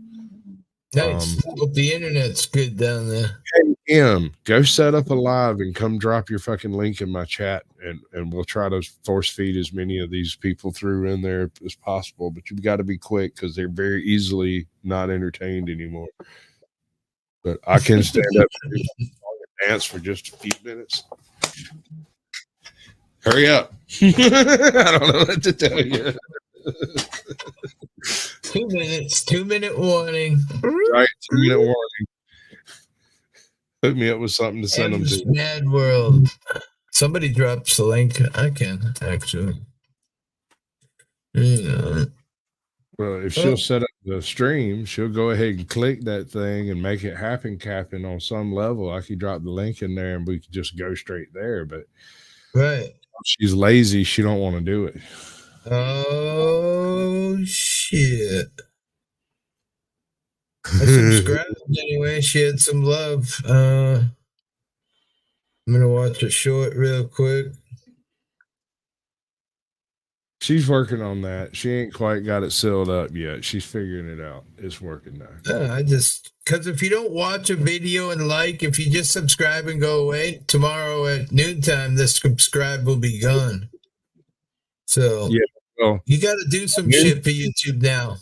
Nice. Hope the internet's good down there. Hey, go set up a live and come drop your fucking link in my chat, and we'll try to force feed as many of these people through in there as possible. But you've got to be quick because they're very easily not entertained anymore. But I can stand up and dance for just a few minutes. Hurry up. I don't know what to tell you. 2 minutes, 2-minute warning. Right, 2-minute warning. Hook me up with something to send them to. Mad world. Somebody drops the link. I can actually. Well, if she'll set up the stream, she'll go ahead and click that thing and make it happen, Captain, on some level. I could drop the link in there and we could just go straight there. But right, she's lazy. She don't want to do it. Oh shit! I subscribed anyway. She had some love. I'm gonna watch a short real quick. She's working on that. She ain't quite got it sealed up yet. She's figuring it out. It's working now. I just, because if you don't watch a video and like, if you just subscribe and go away, tomorrow at noontime, the subscribe will be gone. So yeah, well, you got to do some shit for YouTube now.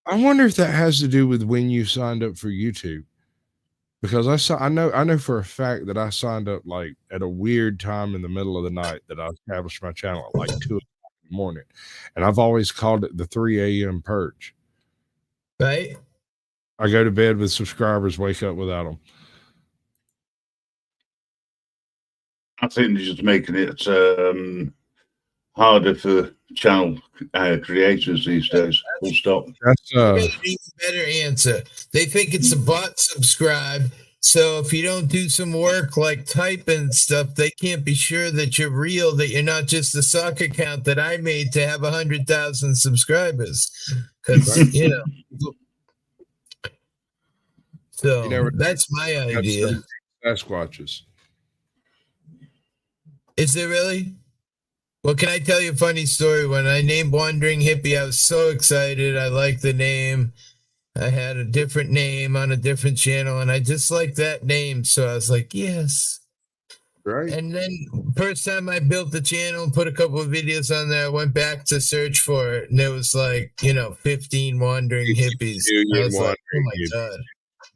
I wonder if that has to do with when you signed up for YouTube. because I know for a fact that I signed up like at a weird time in the middle of the night that I established my channel at like 2 o'clock in the morning, and I've always called it the 3 a.m. purge. Right. I go to bed with subscribers, wake up without them. I think they're just making it harder for channel creators these days. Full stop. That's an even better answer. They think it's a bot subscribe. So if you don't do some work like typing stuff, they can't be sure that you're real, that you're not just a sock account that I made to have 100,000 subscribers. Because, you know. So that's my idea. Sasquatches. Is there really? Well, can I tell you a funny story? When I named Wandering Hippie, I was so excited. I liked the name. I had a different name on a different channel, and I just liked that name. So I was like, yes. Right. And then first time I built the channel, put a couple of videos on there, I went back to search for it, and there was like, 15 Wandering Hippies. I was like, oh my God.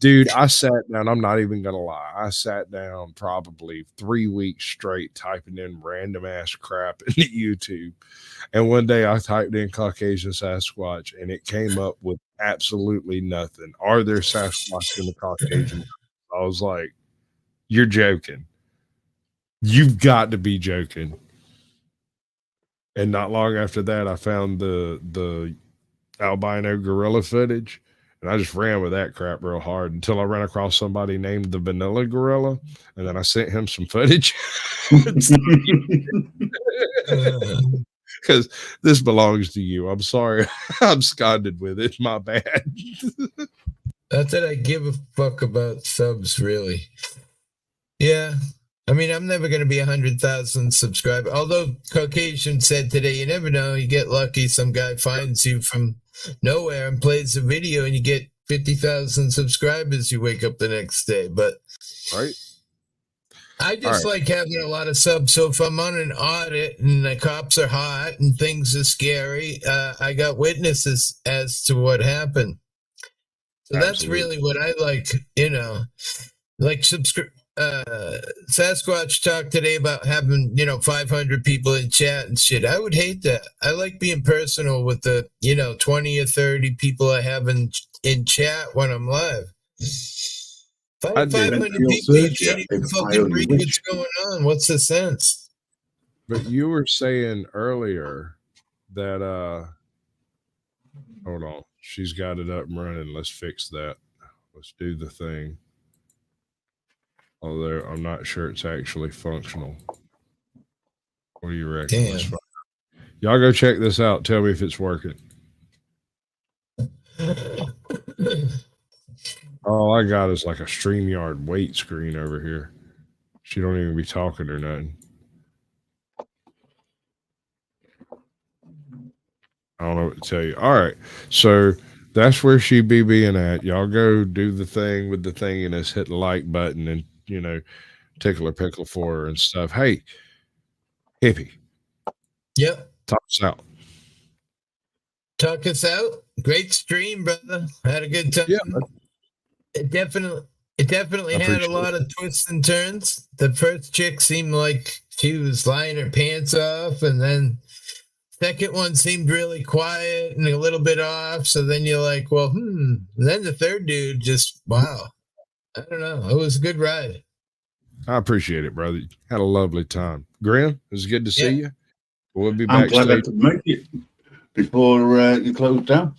Dude, I sat down. I'm not even going to lie. I sat down probably 3 weeks straight typing in random ass crap into YouTube. And one day I typed in Caucasian Sasquatch and it came up with absolutely nothing. Are there Sasquatch in the Caucasian? I was like, you're joking. You've got to be joking. And not long after that, I found the albino gorilla footage. And I just ran with that crap real hard until I ran across somebody named the Vanilla Gorilla. And then I sent him some footage. Because this belongs to you. I'm sorry. I'm absconded with it. My bad. Not that I give a fuck about subs, really. Yeah. I mean, I'm never going to be 100,000 subscribers. Although Caucasian said today, you never know. You get lucky. Some guy finds you from nowhere and plays a video and you get 50,000 subscribers. You wake up the next day. But right. I just like having a lot of subs. So if I'm on an audit and the cops are hot and things are scary, I got witnesses as to what happened. So that's really what I like, like Sasquatch talked today about having, 500 people in chat and shit. I would hate that. I like being personal with the, 20 or 30 people I have in chat when I'm live. 500 people, you can't even fucking read what's going on. What's the sense? But you were saying earlier that, hold on, she's got it up and running. Let's fix that. Let's do the thing. Although I'm not sure it's actually functional. What do you reckon? Y'all go check this out. Tell me if it's working. All I got is like a StreamYard wait screen over here. She don't even be talking or nothing. I don't know what to tell you. All right. So that's where she be being at. Y'all go do the thing with the thing and hit the like button and, tickle or pickle for her and stuff. Hey, hippie. Yep. Talk us out. Talk us out. Great stream, brother. Had a good time. Yeah. It definitely had a lot of twists and turns. The first chick seemed like she was lying her pants off, and then second one seemed really quiet and a little bit off. So then you're like, well, And then the third dude just, wow. I don't know. It was a good ride. I appreciate it, brother. Had a lovely time. Grim, it was good to see you. We'll be I'm back. glad I could make it before you close down.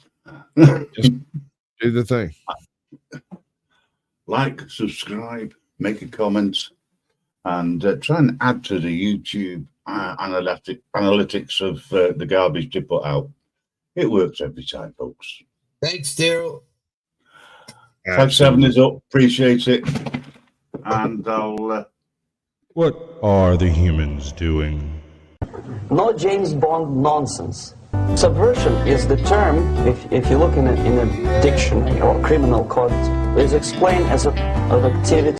Just do the thing. Like, subscribe, make a comment, and try and add to the YouTube analytics of the garbage to put out. It works every time, folks. Thanks, Daryl. Thanks, 7 is up. Appreciate it. And I'll. What are the humans doing? No James Bond nonsense. Subversion is the term, if you look in a dictionary or criminal code, is explained as of activity